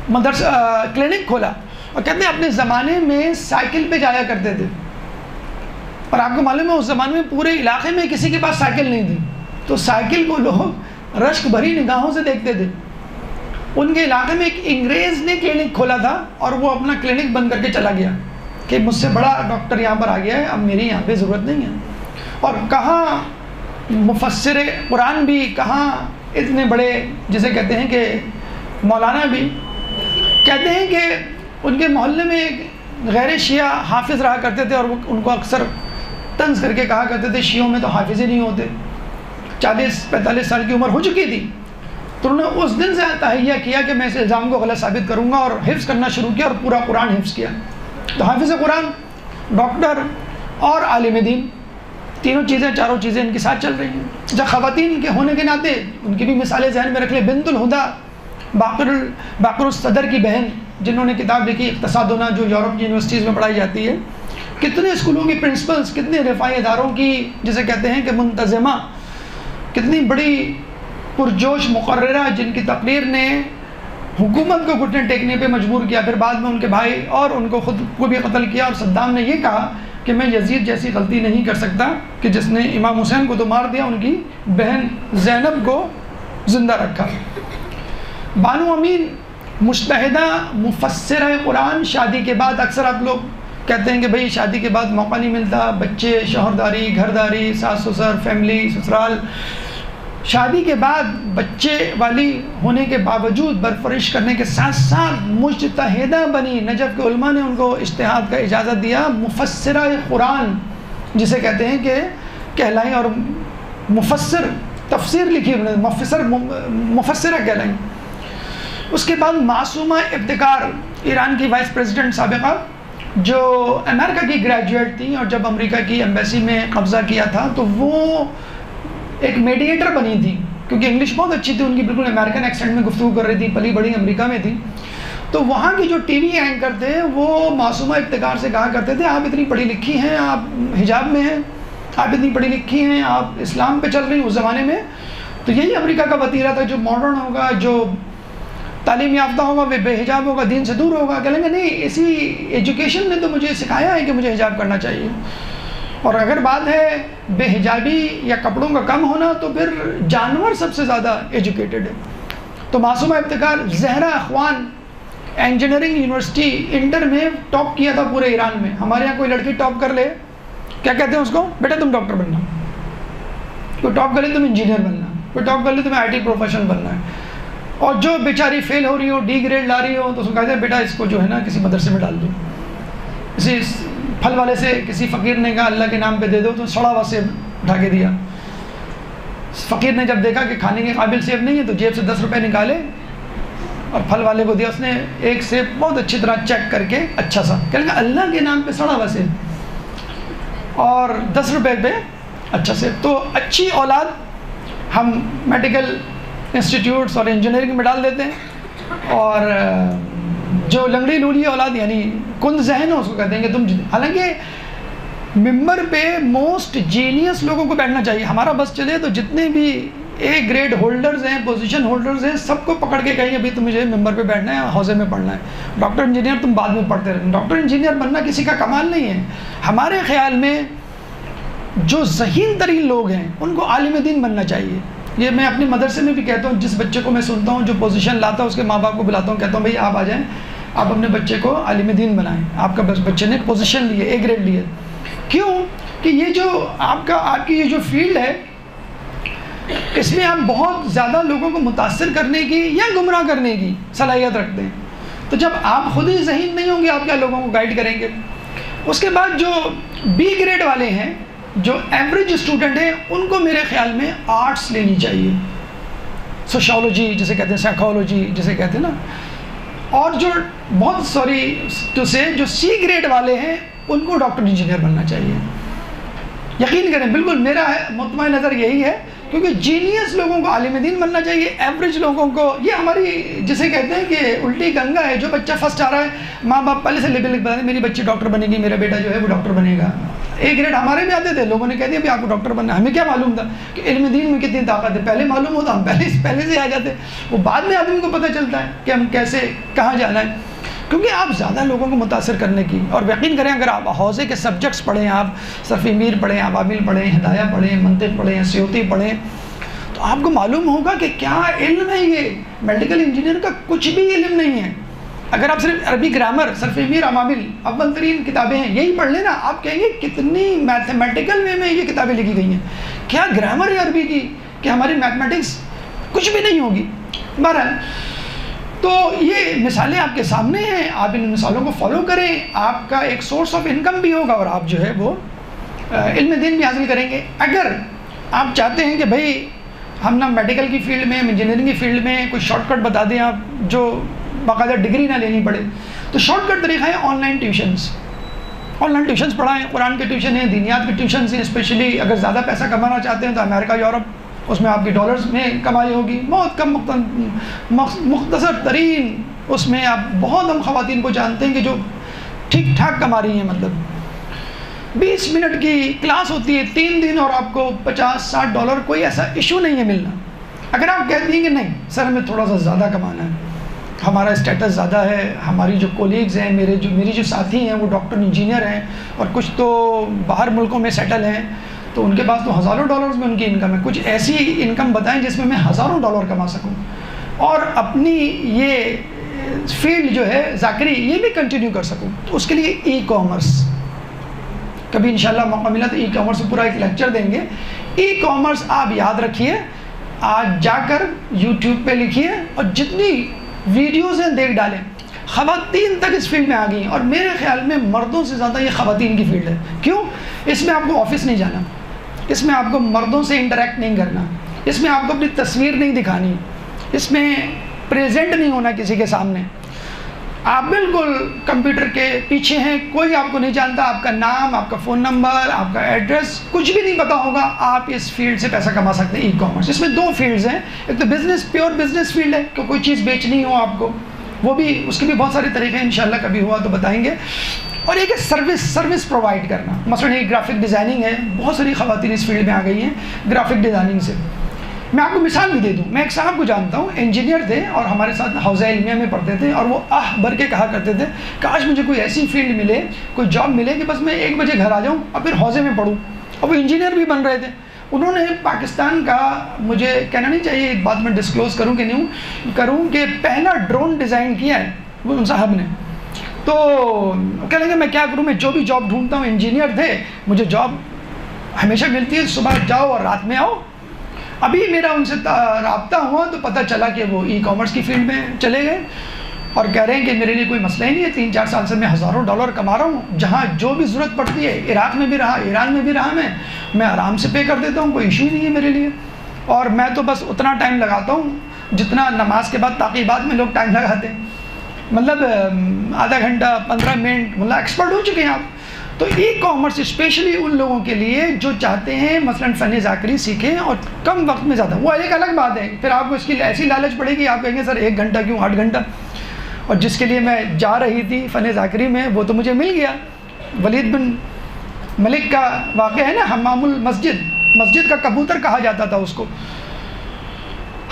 مدرسہ کلینک کھولا اور کہتے ہیں اپنے زمانے میں سائیکل پہ جایا کرتے تھے. اور آپ کو معلوم ہے اس زمانے میں پورے علاقے میں کسی کے پاس سائیکل نہیں تھی تو سائیکل کو لوگ رشک بھری نگاہوں سے دیکھتے تھے. ان کے علاقے میں ایک انگریز نے کلینک کھولا تھا اور وہ اپنا کلینک بند کر کے چلا گیا کہ مجھ سے بڑا ڈاکٹر یہاں پر آ گیا ہے، اب میری یہاں پہ ضرورت نہیں ہے. اور کہاں مفسر قرآن بھی، کہاں اتنے بڑے جسے کہتے ہیں کہ مولانا بھی کہتے ہیں کہ ان کے محلے میں ایک غیر شیعہ حافظ رہا کرتے تھے اور وہ ان کو اکثر طنز کر کے کہا کرتے تھے شیعوں میں تو حافظ ہی نہیں ہوتے. 40-45 سال کی عمر ہو چکی تھی تو انہوں نے اس دن سے تہیہ کیا کہ میں اس الزام کو غلط ثابت کروں گا اور حفظ کرنا شروع کیا اور پورا قرآن حفظ کیا. تو حافظ قرآن، ڈاکٹر اور عالم دین تینوں چیزیں چاروں چیزیں ان کے ساتھ چل رہی ہیں. جب خواتین کے ہونے کے ناطے ان کی بھی مثالیں ذہن میں رکھ لیں. بنت الہدا باقر الصدر کی بہن جنہوں نے کتاب لکھی اقتصاد ہونا، جو یورپ کی یونیورسٹیز میں پڑھائی جاتی ہے. کتنے اسکولوں کی پرنسپلز، کتنے رفاہی اداروں کی جسے کہتے ہیں کہ منتظمہ، کتنی بڑی پرجوش مقررہ جن کی تقریر نے حکومت کو گھٹنے ٹیکنے پہ مجبور کیا. پھر بعد میں ان کے بھائی اور ان کو خود کو بھی قتل کیا، اور صدام نے یہ کہا کہ میں یزید جیسی غلطی نہیں کر سکتا کہ جس نے امام حسین کو تو مار دیا، ان کی بہن زینب کو زندہ رکھا. بانو امین مجتہدہ مفسرہ قرآن. شادی کے بعد اکثر آپ لوگ کہتے ہیں کہ بھئی شادی کے بعد موقع نہیں ملتا، بچے، شوہرداری، گھرداری، ساس سسر، فیملی، سسرال. شادی کے بعد بچے والی ہونے کے باوجود برپرش کرنے کے ساتھ ساتھ مجتہدہ بنی. نجف کے علماء نے ان کو اجتہاد کا اجازت دیا. مفسرہ قرآن جسے کہتے ہیں کہ کہلائیں، اور مفسر تفسیر لکھی انہوں نے، مفسرہ کہلائیں. اس کے بعد معصومہ ابتکار، ایران کی وائس پریزیڈنٹ سابقہ، جو امریکہ کی گریجویٹ تھیں، اور جب امریکہ کی ایمبیسی میں قبضہ کیا تھا تو وہ ایک میڈیٹر بنی تھی، کیونکہ انگلش بہت اچھی تھی ان کی، بالکل امریکن ایکسینٹ میں گفتگو کر رہی تھی، پلی بڑی امریکہ میں تھی. تو وہاں کی جو ٹی وی اینکر تھے وہ معصومہ ابتکار سے کہا کرتے تھے آپ اتنی پڑھی لکھی ہیں، آپ حجاب میں ہیں، آپ اتنی پڑھی لکھی ہیں، آپ اسلام پہ چل رہی ہیں. اس زمانے میں تو یہی امریکہ کا وتیرہ تھا، جو ماڈرن ہوگا، جو تعلیم یافتہ ہوگا، وہ بے حجاب ہوگا، دین سے دور ہوگا. کہیں گے نہیں، اسی ایجوکیشن نے تو مجھے سکھایا ہے کہ مجھے حجاب کرنا چاہیے. اور اگر بات ہے بے حجابی یا کپڑوں کا کم ہونا تو پھر جانور سب سے زیادہ ایجوکیٹڈ ہے. تو معصومہ ابتکار، زہرا اخوان انجینئرنگ یونیورسٹی انٹر میں ٹاپ کیا تھا پورے ایران میں. ہمارے یہاں کوئی لڑکی ٹاپ کر لے، کیا کہتے ہیں اس کو؟ بیٹا تم ڈاکٹر بننا. کوئی ٹاپ کر لے تم انجینئر بننا، کوئی ٹاپ کر لے تمہیں آئی ٹی پروفیشن بننا ہے. اور جو بیچاری فیل ہو رہی ہو، ڈی گریڈ لا رہی ہو، تو اس کو کہتے ہیں بیٹا اس کو جو ہے نا کسی مدرسے میں ڈال دو. اسی پھل والے سے کسی فقیر نے کہا اللہ کے نام پہ دے دو، تو سڑا ہوا سیب اٹھا کے دیا. فقیر نے جب دیکھا کہ کھانے کے قابل سیب نہیں ہے تو جیب سے 10 روپے نکالے اور پھل والے کو دیا. اس نے ایک سیب بہت اچھی طرح چیک کر کے اچھا سا کہنے لگا اللہ کے نام پہ سڑا ہوا سیب اور 10 روپے پہ اچھا سیب. تو اچھی اولاد ہم میڈیکل انسٹیٹیوٹس اور انجینئرنگ میں ڈال دیتے ہیں، اور جو لنگڑی لولی اولاد یعنی کند ذہن ہو اس کو کہتے ہیں کہ تم. حالانکہ ممبر پہ موسٹ جینیس لوگوں کو بیٹھنا چاہیے. ہمارا بس چلے تو جتنے بھی اے گریڈ ہولڈرز ہیں، پوزیشن ہولڈرز ہیں، سب کو پکڑ کے کہیں ابھی تم مجھے ممبر پہ بیٹھنا ہے، حوزے میں پڑھنا ہے. ڈاکٹر انجینئر تم بعد میں پڑھتے رہے. ڈاکٹر انجینئر بننا کسی کا کمال نہیں ہے. ہمارے خیال میں جو ذہین ترین لوگ ہیں ان کو عالم دین بننا چاہیے. یہ میں اپنے مدرسے میں بھی کہتا ہوں، جس بچے کو میں سنتا ہوں جو پوزیشن لاتا ہوں اس کے ماں باپ کو بلاتا ہوں، کہتا ہوں بھائی آپ آ جائیں، آپ اپنے بچے کو عالم دین بنائیں. آپ کا بچے نے پوزیشن لی ہے، اے گریڈ لی ہے. کیوں کہ یہ جو آپ کی یہ جو فیلڈ ہے اس میں آپ بہت زیادہ لوگوں کو متاثر کرنے کی یا گمراہ کرنے کی صلاحیت رکھتے ہیں. تو جب آپ خود ہی ذہین نہیں ہوں گے آپ کیا لوگوں کو گائیڈ کریں گے. اس کے بعد جو بی گریڈ والے ہیں، جو ایوریج اسٹوڈنٹ ہیں، ان کو میرے خیال میں آرٹس لینی چاہیے، سوشالوجی جسے کہتے ہیں، سائیکالوجی جسے کہتے ہیں نا. اور جو بہت جو سی گریڈ والے ہیں ان کو ڈاکٹر انجینئر بننا چاہیے. یقین کریں بالکل میرا مطمئن نظر یہی ہے، کیونکہ جینیس لوگوں کو عالم دین بننا چاہیے، ایوریج لوگوں کو. یہ ہماری جسے کہتے ہیں کہ الٹی گنگا ہے. جو بچہ فرسٹ آ رہا ہے ماں باپ پہلے سے لیبل لکھ بتاتے ہیں میری بچی ڈاکٹر بنے گی، میرا بیٹا جو ہے وہ ڈاکٹر بنے گا. اے گریڈ ہمارے بھی آتے تھے، لوگوں نے کہہ دیا آپ کو ڈاکٹر بننا ہے. ہمیں کیا معلوم تھا کہ علم دین میں کتنی طاقت ہے؟ پہلے معلوم ہوتا ہم پہلے سے آ جاتے. وہ بعد میں آدمی کو پتہ چلتا ہے کہ ہم کیسے کہاں جانا ہے. کیونکہ آپ زیادہ لوگوں کو متاثر کرنے کی، اور یقین کریں اگر آپ حوزے کے سبجیکٹس پڑھیں، آپ صرف میر پڑھیں، عوامل پڑھیں، ہدایہ پڑھیں، منطق پڑھیں، سیوطی پڑھیں، تو آپ کو معلوم ہوگا کہ کیا علم ہے. یہ میڈیکل انجینئر کا کچھ بھی علم نہیں ہے. اگر آپ صرف عربی گرامر، صرف میر، عوامل، اول ترین کتابیں ہیں یہی پڑھ لیں نا، آپ کہیں گے کتنی میتھمیٹیکل وے میں یہ کتابیں لکھی گئی ہیں. کیا گرامر ہے عربی کی کہ ہماری میتھمیٹکس کچھ بھی نہیں ہوگی. بہرحال تو یہ مثالیں آپ کے سامنے ہیں، آپ ان مثالوں کو فالو کریں. آپ کا ایک سورس آف انکم بھی ہوگا اور آپ جو ہے وہ علم دین بھی حاصل کریں گے. اگر آپ چاہتے ہیں کہ بھائی ہم نہ میڈیکل کی فیلڈ میں، انجینئرنگ کی فیلڈ میں کوئی شارٹ کٹ بتا دیں آپ جو باقاعدہ ڈگری نہ لینی پڑے، تو شارٹ کٹ طریقہ ہے on line tuitions. On line tuitions پڑھائیں، قرآن کے ٹیوشن ہیں، دینیات کے ٹیوشنس ہیں، اسپیشلی اگر زیادہ پیسہ کمانا چاہتے ہیں تو امریکہ یورپ، اس میں آپ کی ڈالرز میں کمائی ہوگی، بہت کم مختصر ترین اس میں آپ بہت ہم خواتین کو جانتے ہیں کہ جو ٹھیک ٹھاک کما رہی ہیں، مطلب 20 منٹ کی کلاس ہوتی ہے 3 دن اور آپ کو $50-60 کوئی ایسا ایشو نہیں ہے ملنا۔ اگر آپ کہتی ہیں کہ نہیں سر ہمیں تھوڑا سا زیادہ کمانا ہے، ہمارا اسٹیٹس زیادہ ہے، ہماری جو کولیگز ہیں، میری جو ساتھی ہیں وہ ڈاکٹر انجینئر ہیں اور کچھ تو باہر ملکوں میں سیٹل ہیں، تو ان کے پاس تو ہزاروں ڈالرز میں ان کی انکم ہے، کچھ ایسی انکم بتائیں جس میں میں ہزاروں ڈالر کما سکوں اور اپنی یہ فیلڈ جو ہے ذاکری یہ بھی کنٹینیو کر سکوں۔ تو اس کے لیے ای کامرس، کبھی انشاءاللہ موقع ملا تو ای کامرس سے پورا ایک لیکچر دیں گے۔ ای کامرس آپ یاد رکھیے، آج جا کر یوٹیوب پہ لکھیے اور جتنی ویڈیوز ہیں دیکھ ڈالیں، خواتین تک اس فیلڈ میں آ گئی ہیں اور میرے خیال میں مردوں سے زیادہ یہ خواتین کی فیلڈ ہے۔ کیوں؟ اس میں آپ کو آفس نہیں جانا، اس میں آپ کو مردوں سے انٹریکٹ نہیں کرنا، اس میں آپ کو اپنی تصویر نہیں دکھانی، اس میں پریزنٹ نہیں ہونا کسی کے سامنے، آپ بالکل کمپیوٹر کے پیچھے ہیں، کوئی آپ کو نہیں جانتا، آپ کا نام، آپ کا فون نمبر، آپ کا ایڈریس کچھ بھی نہیں پتا ہوگا، آپ اس فیلڈ سے پیسہ کما سکتے ہیں۔ ای کامرس اس میں 2 فیلڈز ہیں، ایک تو بزنس، پیور بزنس فیلڈ ہے کہ کوئی چیز بیچنی ہو آپ کو، وہ بھی اس کے بھی بہت سارے طریقے ہیں، انشاءاللہ کبھی ہوا تو بتائیں گے، اور ایک ہے سروس پرووائڈ کرنا، مثلا ایک گرافک ڈیزائننگ ہے، بہت ساری خواتین اس فیلڈ میں آ گئی ہیں گرافک ڈیزائننگ سے۔ میں آپ کو مثال بھی دے دوں، میں ایک صاحب کو جانتا ہوں، انجینئر تھے اور ہمارے ساتھ حوزہ علمیہ میں پڑھتے تھے، اور وہ بھر کے کہا کرتے تھے کاش مجھے کوئی ایسی فیلڈ ملے، کوئی جاب ملے کہ بس میں 1 بجے گھر آ جاؤں اور پھر حوزے میں پڑھوں، اور وہ انجینئر بھی بن رہے تھے۔ انہوں نے پاکستان کا، مجھے کہنا نہیں چاہیے ایک بات میں ڈسکلوز کروں کہ نہیں کروں، کہ پہلا ڈرون ڈیزائن کیا ہے وہ ان صاحب نے۔ تو کہنے لگے میں کیا کروں، میں جو بھی جاب ڈھونڈتا ہوں، انجینئر تھے، مجھے جاب ہمیشہ ملتی ہے، صبح جاؤ اور رات میں آؤ۔ ابھی میرا ان سے رابطہ ہوا تو پتہ چلا کہ وہ ای کامرس کی فیلڈ میں چلے گئے اور کہہ رہے ہیں کہ میرے لیے کوئی مسئلہ ہی نہیں ہے، 3-4 سال سے میں ہزاروں ڈالر کما رہا ہوں، جہاں جو بھی ضرورت پڑتی ہے، عراق میں بھی رہا، ایران میں بھی رہا، میں آرام سے پے کر دیتا ہوں، کوئی ایشو ہی نہیں ہے میرے لیے، اور میں تو بس اتنا ٹائم لگاتا ہوں جتنا نماز کے بعد تعقیبات میں لوگ ٹائم لگاتے ہیں، مطلب آدھا گھنٹہ 15 منٹ، مطلب ایکسپرٹ ہو چکے ہیں آپ۔ تو ای کامرس اسپیشلی ان لوگوں کے لیے جو چاہتے ہیں مثلا فن ذاکری سیکھیں اور کم وقت میں زیادہ، وہ ایک الگ بات ہے، پھر آپ کو اس کی ایسی لالچ پڑے گی، آپ کہیں گے سر 1 گھنٹہ کیوں 8 گھنٹہ، اور جس کے لیے میں جا رہی تھی فن ذاکری میں وہ تو مجھے مل گیا۔ ولید بن ملک کا واقعہ ہے نا، حمام المسجد، مسجد کا کبوتر کہا جاتا تھا اس کو،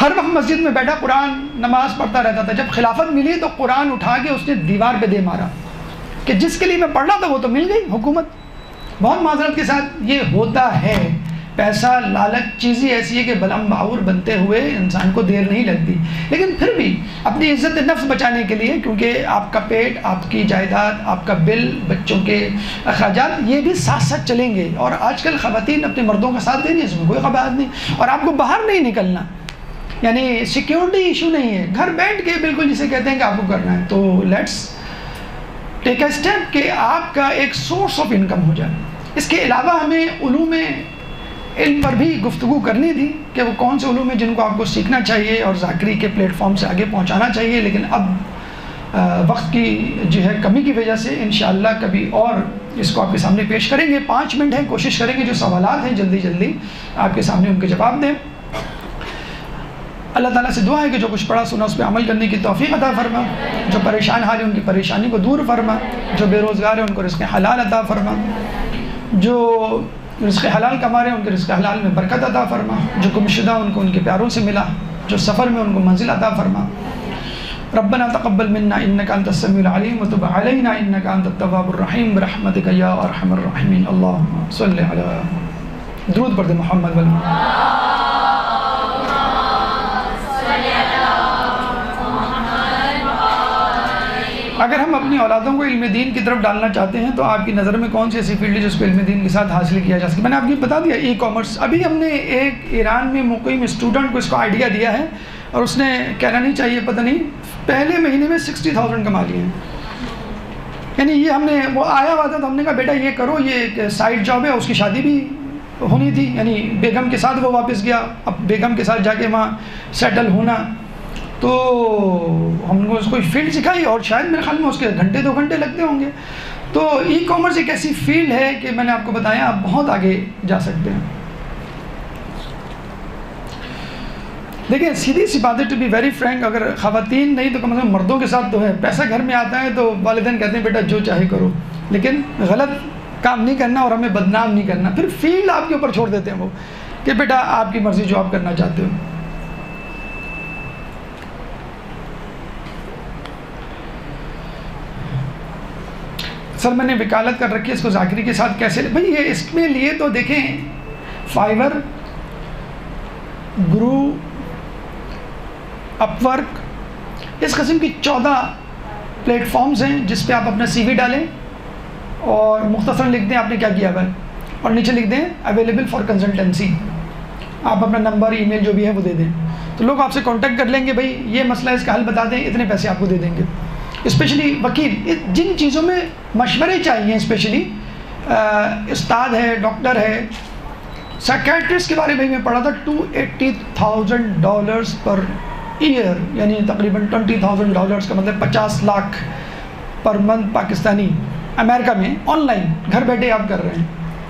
ہر وقت مسجد میں بیٹھا قرآن نماز پڑھتا رہتا تھا، جب خلافت ملی تو قرآن اٹھا کے اس نے دیوار پہ دے مارا کہ جس کے لیے میں پڑھ رہا تھا وہ تو مل گئی حکومت۔ بہت معذرت کے ساتھ یہ ہوتا ہے، پیسہ لالچ چیز ہی ایسی ہے کہ بلم باور بنتے ہوئے انسان کو دیر نہیں لگتی، لیکن پھر بھی اپنی عزت نفس بچانے کے لیے، کیونکہ آپ کا پیٹ، آپ کی جائیداد، آپ کا بل، بچوں کے اخراجات یہ بھی ساتھ ساتھ چلیں گے، اور آج کل خواتین اپنے مردوں کا ساتھ دے رہی ہیں، اس میں کوئی قباحت نہیں، اور آپ کو باہر نہیں نکلنا، یعنی سیکیورٹی ایشو نہیں ہے، گھر بیٹھ کے بالکل جسے کہتے ہیں کہ آپ کو کرنا ہے، تو لیٹس ٹیک اے اسٹیپ کہ آپ کا ایک سورس آف انکم ہو جائے۔ اس کے علاوہ ہمیں علوم علم پر بھی گفتگو کرنی تھی کہ وہ کون سے علوم ہیں جن کو آپ کو سیکھنا چاہیے اور ذاکری کے پلیٹ فارم سے آگے پہنچانا چاہیے، لیکن اب وقت کی جو ہے کمی کی وجہ سے انشاءاللہ کبھی اور اس کو آپ کے سامنے پیش کریں گے۔ 5 منٹ ہیں، کوشش کریں گے جو سوالات ہیں جلدی جلدی آپ کے سامنے ان کے جواب دیں۔ اللہ تعالیٰ سے دعا ہے کہ جو کچھ پڑھا سنا اس پہ عمل کرنے کی توفیق عطا فرما، جو پریشان حال ہیں ان کی پریشانی کو دور فرما، جو بے روزگار ہیں ان کو رزق حلال عطا فرما، جو رزق حلال کما رہے ہیں ان کے رزق حلال میں برکت عطا فرما، جو گمشدہ ان کو ان کے پیاروں سے ملا، جو سفر میں ان کو منزل عطا فرما۔ ربنا تقبل منا انك انت السميع العليم وتب علينا انك انت التواب الرحيم برحمتك يا ارحم الراحمين اللهم صل على درود پر محمد والمؤمنين۔ اگر ہم اپنی اولادوں کو علم دین کی طرف ڈالنا چاہتے ہیں تو آپ کی نظر میں کون سی ایسی فیلڈ ہے جس کو علم دین کے ساتھ حاصل کیا جا سکے؟ میں نے آپ کو بتا دیا ای کامرس۔ ابھی ہم نے ایک ایران میں مقیم اسٹوڈنٹ کو اس کو آئیڈیا دیا ہے اور اس نے کہنا نہیں چاہیے پتہ نہیں پہلے مہینے میں 60,000 کما لیے ہیں، یعنی یہ ہم نے وہ آیا ہوا تھا تو ہم نے کہا بیٹا یہ کرو، یہ ایک سائڈ جاب ہے، اس کی شادی بھی ہونی تھی، یعنی بیگم کے ساتھ وہ واپس گیا، اب بیگم کے ساتھ جا کے وہاں سیٹل ہونا، تو ہم نے اس کو فیلڈ سکھائی اور شاید میرے خیال میں اس کے 1-2 گھنٹے لگتے ہوں گے، تو ای کامرس ایک ایسی فیلڈ ہے کہ میں نے آپ کو بتایا آپ بہت آگے جا سکتے ہیں. دیکھیں سیدھی سی بات ہے، ٹو بی ویری فرینک، اگر خواتین نہیں تو کم از کم مردوں کے ساتھ تو ہے. پیسہ گھر میں آتا ہے تو والدین کہتے ہیں بیٹا جو چاہے کرو، لیکن غلط کام نہیں کرنا اور ہمیں بدنام نہیں کرنا. پھر فیلڈ آپ کے اوپر چھوڑ دیتے ہیں وہ کہ بیٹا آپ کی مرضی جو آپ کرنا چاہتے ہو. سر میں نے وکالت کر رکھی ہے، اس کو ذاکری کے ساتھ کیسے بھائی یہ اس میں لیے تو دیکھیں فائیور، گرو، اپ ورک، اس قسم کی 14 پلیٹ فارمز ہیں جس پہ آپ اپنا سی وی ڈالیں اور مختصر لکھ دیں آپ نے کیا کیا ہوا ہے اور نیچے لکھ دیں اویلیبل فار کنسلٹنسی. آپ اپنا نمبر ای میل جو بھی ہے وہ دے دیں تو لوگ آپ سے کانٹیکٹ کر لیں گے، بھائی یہ مسئلہ اس کا حل بتا دیں، اتنے پیسے آپ کو دے دیں گے. اسپیشلی وکیل، جن چیزوں میں مشورے چاہیے، اسپیشلی استاد ہے، ڈاکٹر ہے، سائیکیٹرسٹ کے بارے میں پڑھا تھا $280,000 پر ایئر، یعنی تقریباً $20,000 کا مطلب 50 لاکھ پر منتھ پاکستانی امریکہ میں آن لائن گھر بیٹھے آپ کر رہے ہیں.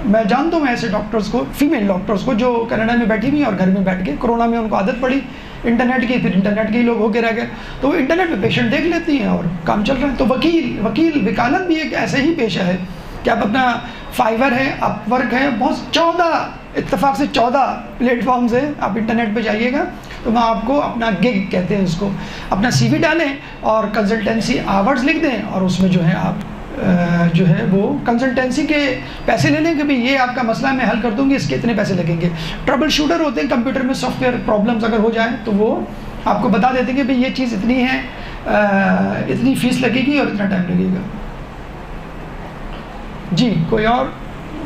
میں جانتا ہوں ایسے ڈاکٹرز کو، فیمیل ڈاکٹرز کو جو کینیڈا میں بیٹھی ہوئی اور گھر میں بیٹھ کے کورونا میں ان کو عادت پڑی انٹرنیٹ کی، پھر انٹرنیٹ کے ہی لوگ ہو کے رہ گئے تو وہ انٹرنیٹ پہ پیشنٹ دیکھ لیتی ہیں اور کام چل رہا ہے. تو وکیل وکالت بھی ایک ایسے ہی پیشہ ہے کہ آپ اپنا فائیور ہے، اپ ورک ہے، بہت 14 اتفاق سے 14 پلیٹ فارمز ہیں. آپ انٹرنیٹ پہ جائیے گا تو وہاں آپ کو اپنا گگ کہتے ہیں اس کو، اپنا سی وی ڈالیں اور کنسلٹنسی آورز لکھ دیں اور اس میں جو ہے آپ جو ہے وہ کنسلٹنسی کے پیسے لے لیں کہ بھائی یہ آپ کا مسئلہ میں حل کر دوں گی، اس کے اتنے پیسے لگیں گے. ٹربل شوٹر ہوتے ہیں کمپیوٹر میں، سافٹ ویئر پرابلمس اگر ہو جائیں تو وہ آپ کو بتا دیتے ہیں کہ بھائی یہ چیز اتنی ہے، اتنی فیس لگے گی اور اتنا ٹائم لگے گا. جی کوئی اور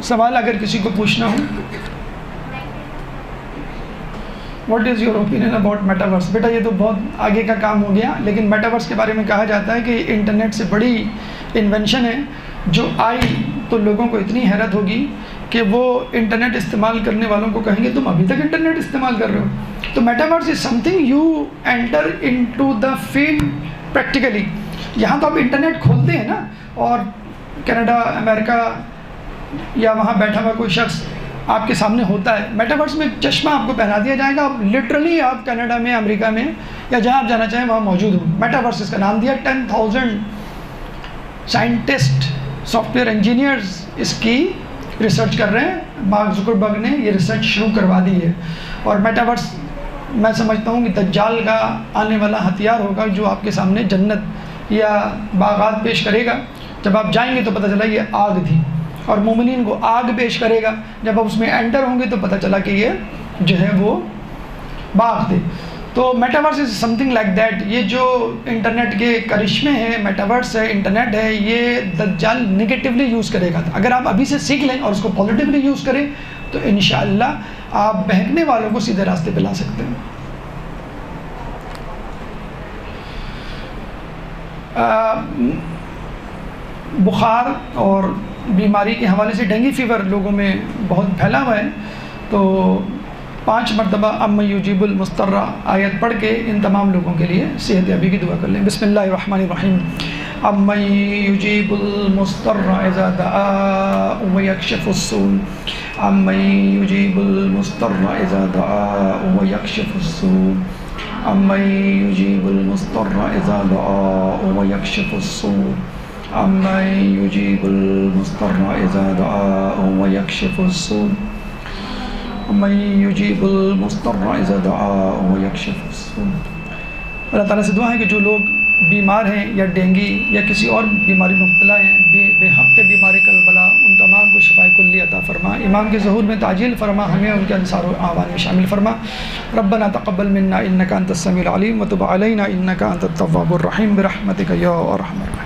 سوال اگر کسی کو پوچھنا ہو؟ What is your opinion about metaverse? بیٹا یہ تو بہت آگے کا کام ہو گیا، لیکن میٹاورس کے بارے میں کہا جاتا ہے کہ انٹرنیٹ سے بڑی انوینشن ہے جو آئی تو لوگوں کو اتنی حیرت ہوگی کہ وہ انٹرنیٹ استعمال کرنے والوں کو کہیں گے تم ابھی تک انٹرنیٹ استعمال کر رہے ہو. تو metaverse is something you enter into the field practically. یہاں تو آپ انٹرنیٹ کھولتے ہیں نا اور کینیڈا، امریکہ یا وہاں بیٹھا ہوا کوئی شخص آپ کے سامنے ہوتا ہے. میٹاورس میں چشمہ آپ کو پہنا دیا جائے گا، آپ لٹرلی آپ کینیڈا میں، امریکہ میں یا جہاں آپ جانا چاہیں وہاں موجود ہوں. میٹاورس اس کا نام دیا. 10,000 سائنٹسٹ، سافٹ ویئر انجینئرز اس کی ریسرچ کر رہے ہیں. مارک زکربرگ نے یہ ریسرچ شروع کروا دی ہے. اور میٹاورس میں سمجھتا ہوں کہ دجال کا آنے والا ہتھیار ہوگا جو آپ کے سامنے جنت یا باغات پیش کرے گا. جب آپ جائیں گے تو پتہ چلا یہ آگ تھی، اور مومنین کو آگ پیش کرے گا. جب آپ اس میں انٹر ہوں گے تو پتہ چلا کہ یہ جو ہے وہ باغ تھے. تو metaverse is some thing like that. یہ جو انٹرنیٹ کے کرشمے ہیں، میٹاورس ہے، انٹرنیٹ ہے، یہ دجال نگیٹیولی یوز کرے گا. اگر آپ ابھی سے سیکھ لیں اور اس کو پازیٹیولی یوز کریں تو انشاءاللہ آپ بہکنے والوں کو سیدھے راستے پہ لا سکتے ہیں. بخار اور بیماری کے حوالے سے ڈینگی فیور لوگوں میں بہت پھیلا ہوا ہے. تو 5 مرتبہ اَمَّن یُجِیبُ الْمُضْطَرَّ آیت پڑھ کے ان تمام لوگوں کے لیے صحت یابی کی دعا کر لیں. بسم اللہ الرحمن الرحیم. اَمَّن یُجِیبُ الْمُضْطَرَّ اِذَا دَعَاهُ وَیَکْشِفُ السُّوءَ. اَمَّن یُجِیبُ الْمُضْطَرَّ اِذَا دَعَاهُ وَیَکْشِفُ السُّوءَ. اَمَّن یُجِیبُ الْمُضْطَرَّ اِذَا دَعَاهُ وَیَکْشِفُ السُّوءَ. اَمَّن یُجِیبُ الْمُضْطَرَّ اِذَا دَعَاهُ وَیَکْشِفُ السُّوءَ. اَمَّن یُجِیبُ الْمُضْطَرَّ اِذَا دَعَاهُ وَیَکْشِفُ السُّوءَ. اللہ تعالیٰ سے دعا ہے کہ جو لوگ بیمار ہیں یا ڈینگی یا کسی اور بیماری میں مبتلا ہیں، بے حق بیمار کلبلا، ان تمام کو شفاء کلی عطا فرما. امام کے ظہور میں تعجیل فرما، ہمیں ان کے انصار و اعوان میں شامل فرما. ربنا تقبل منا انک انت السمیع العلیم وتب علینا انک انت التواب الرحیم برحمتک یا ارحم الراحمین.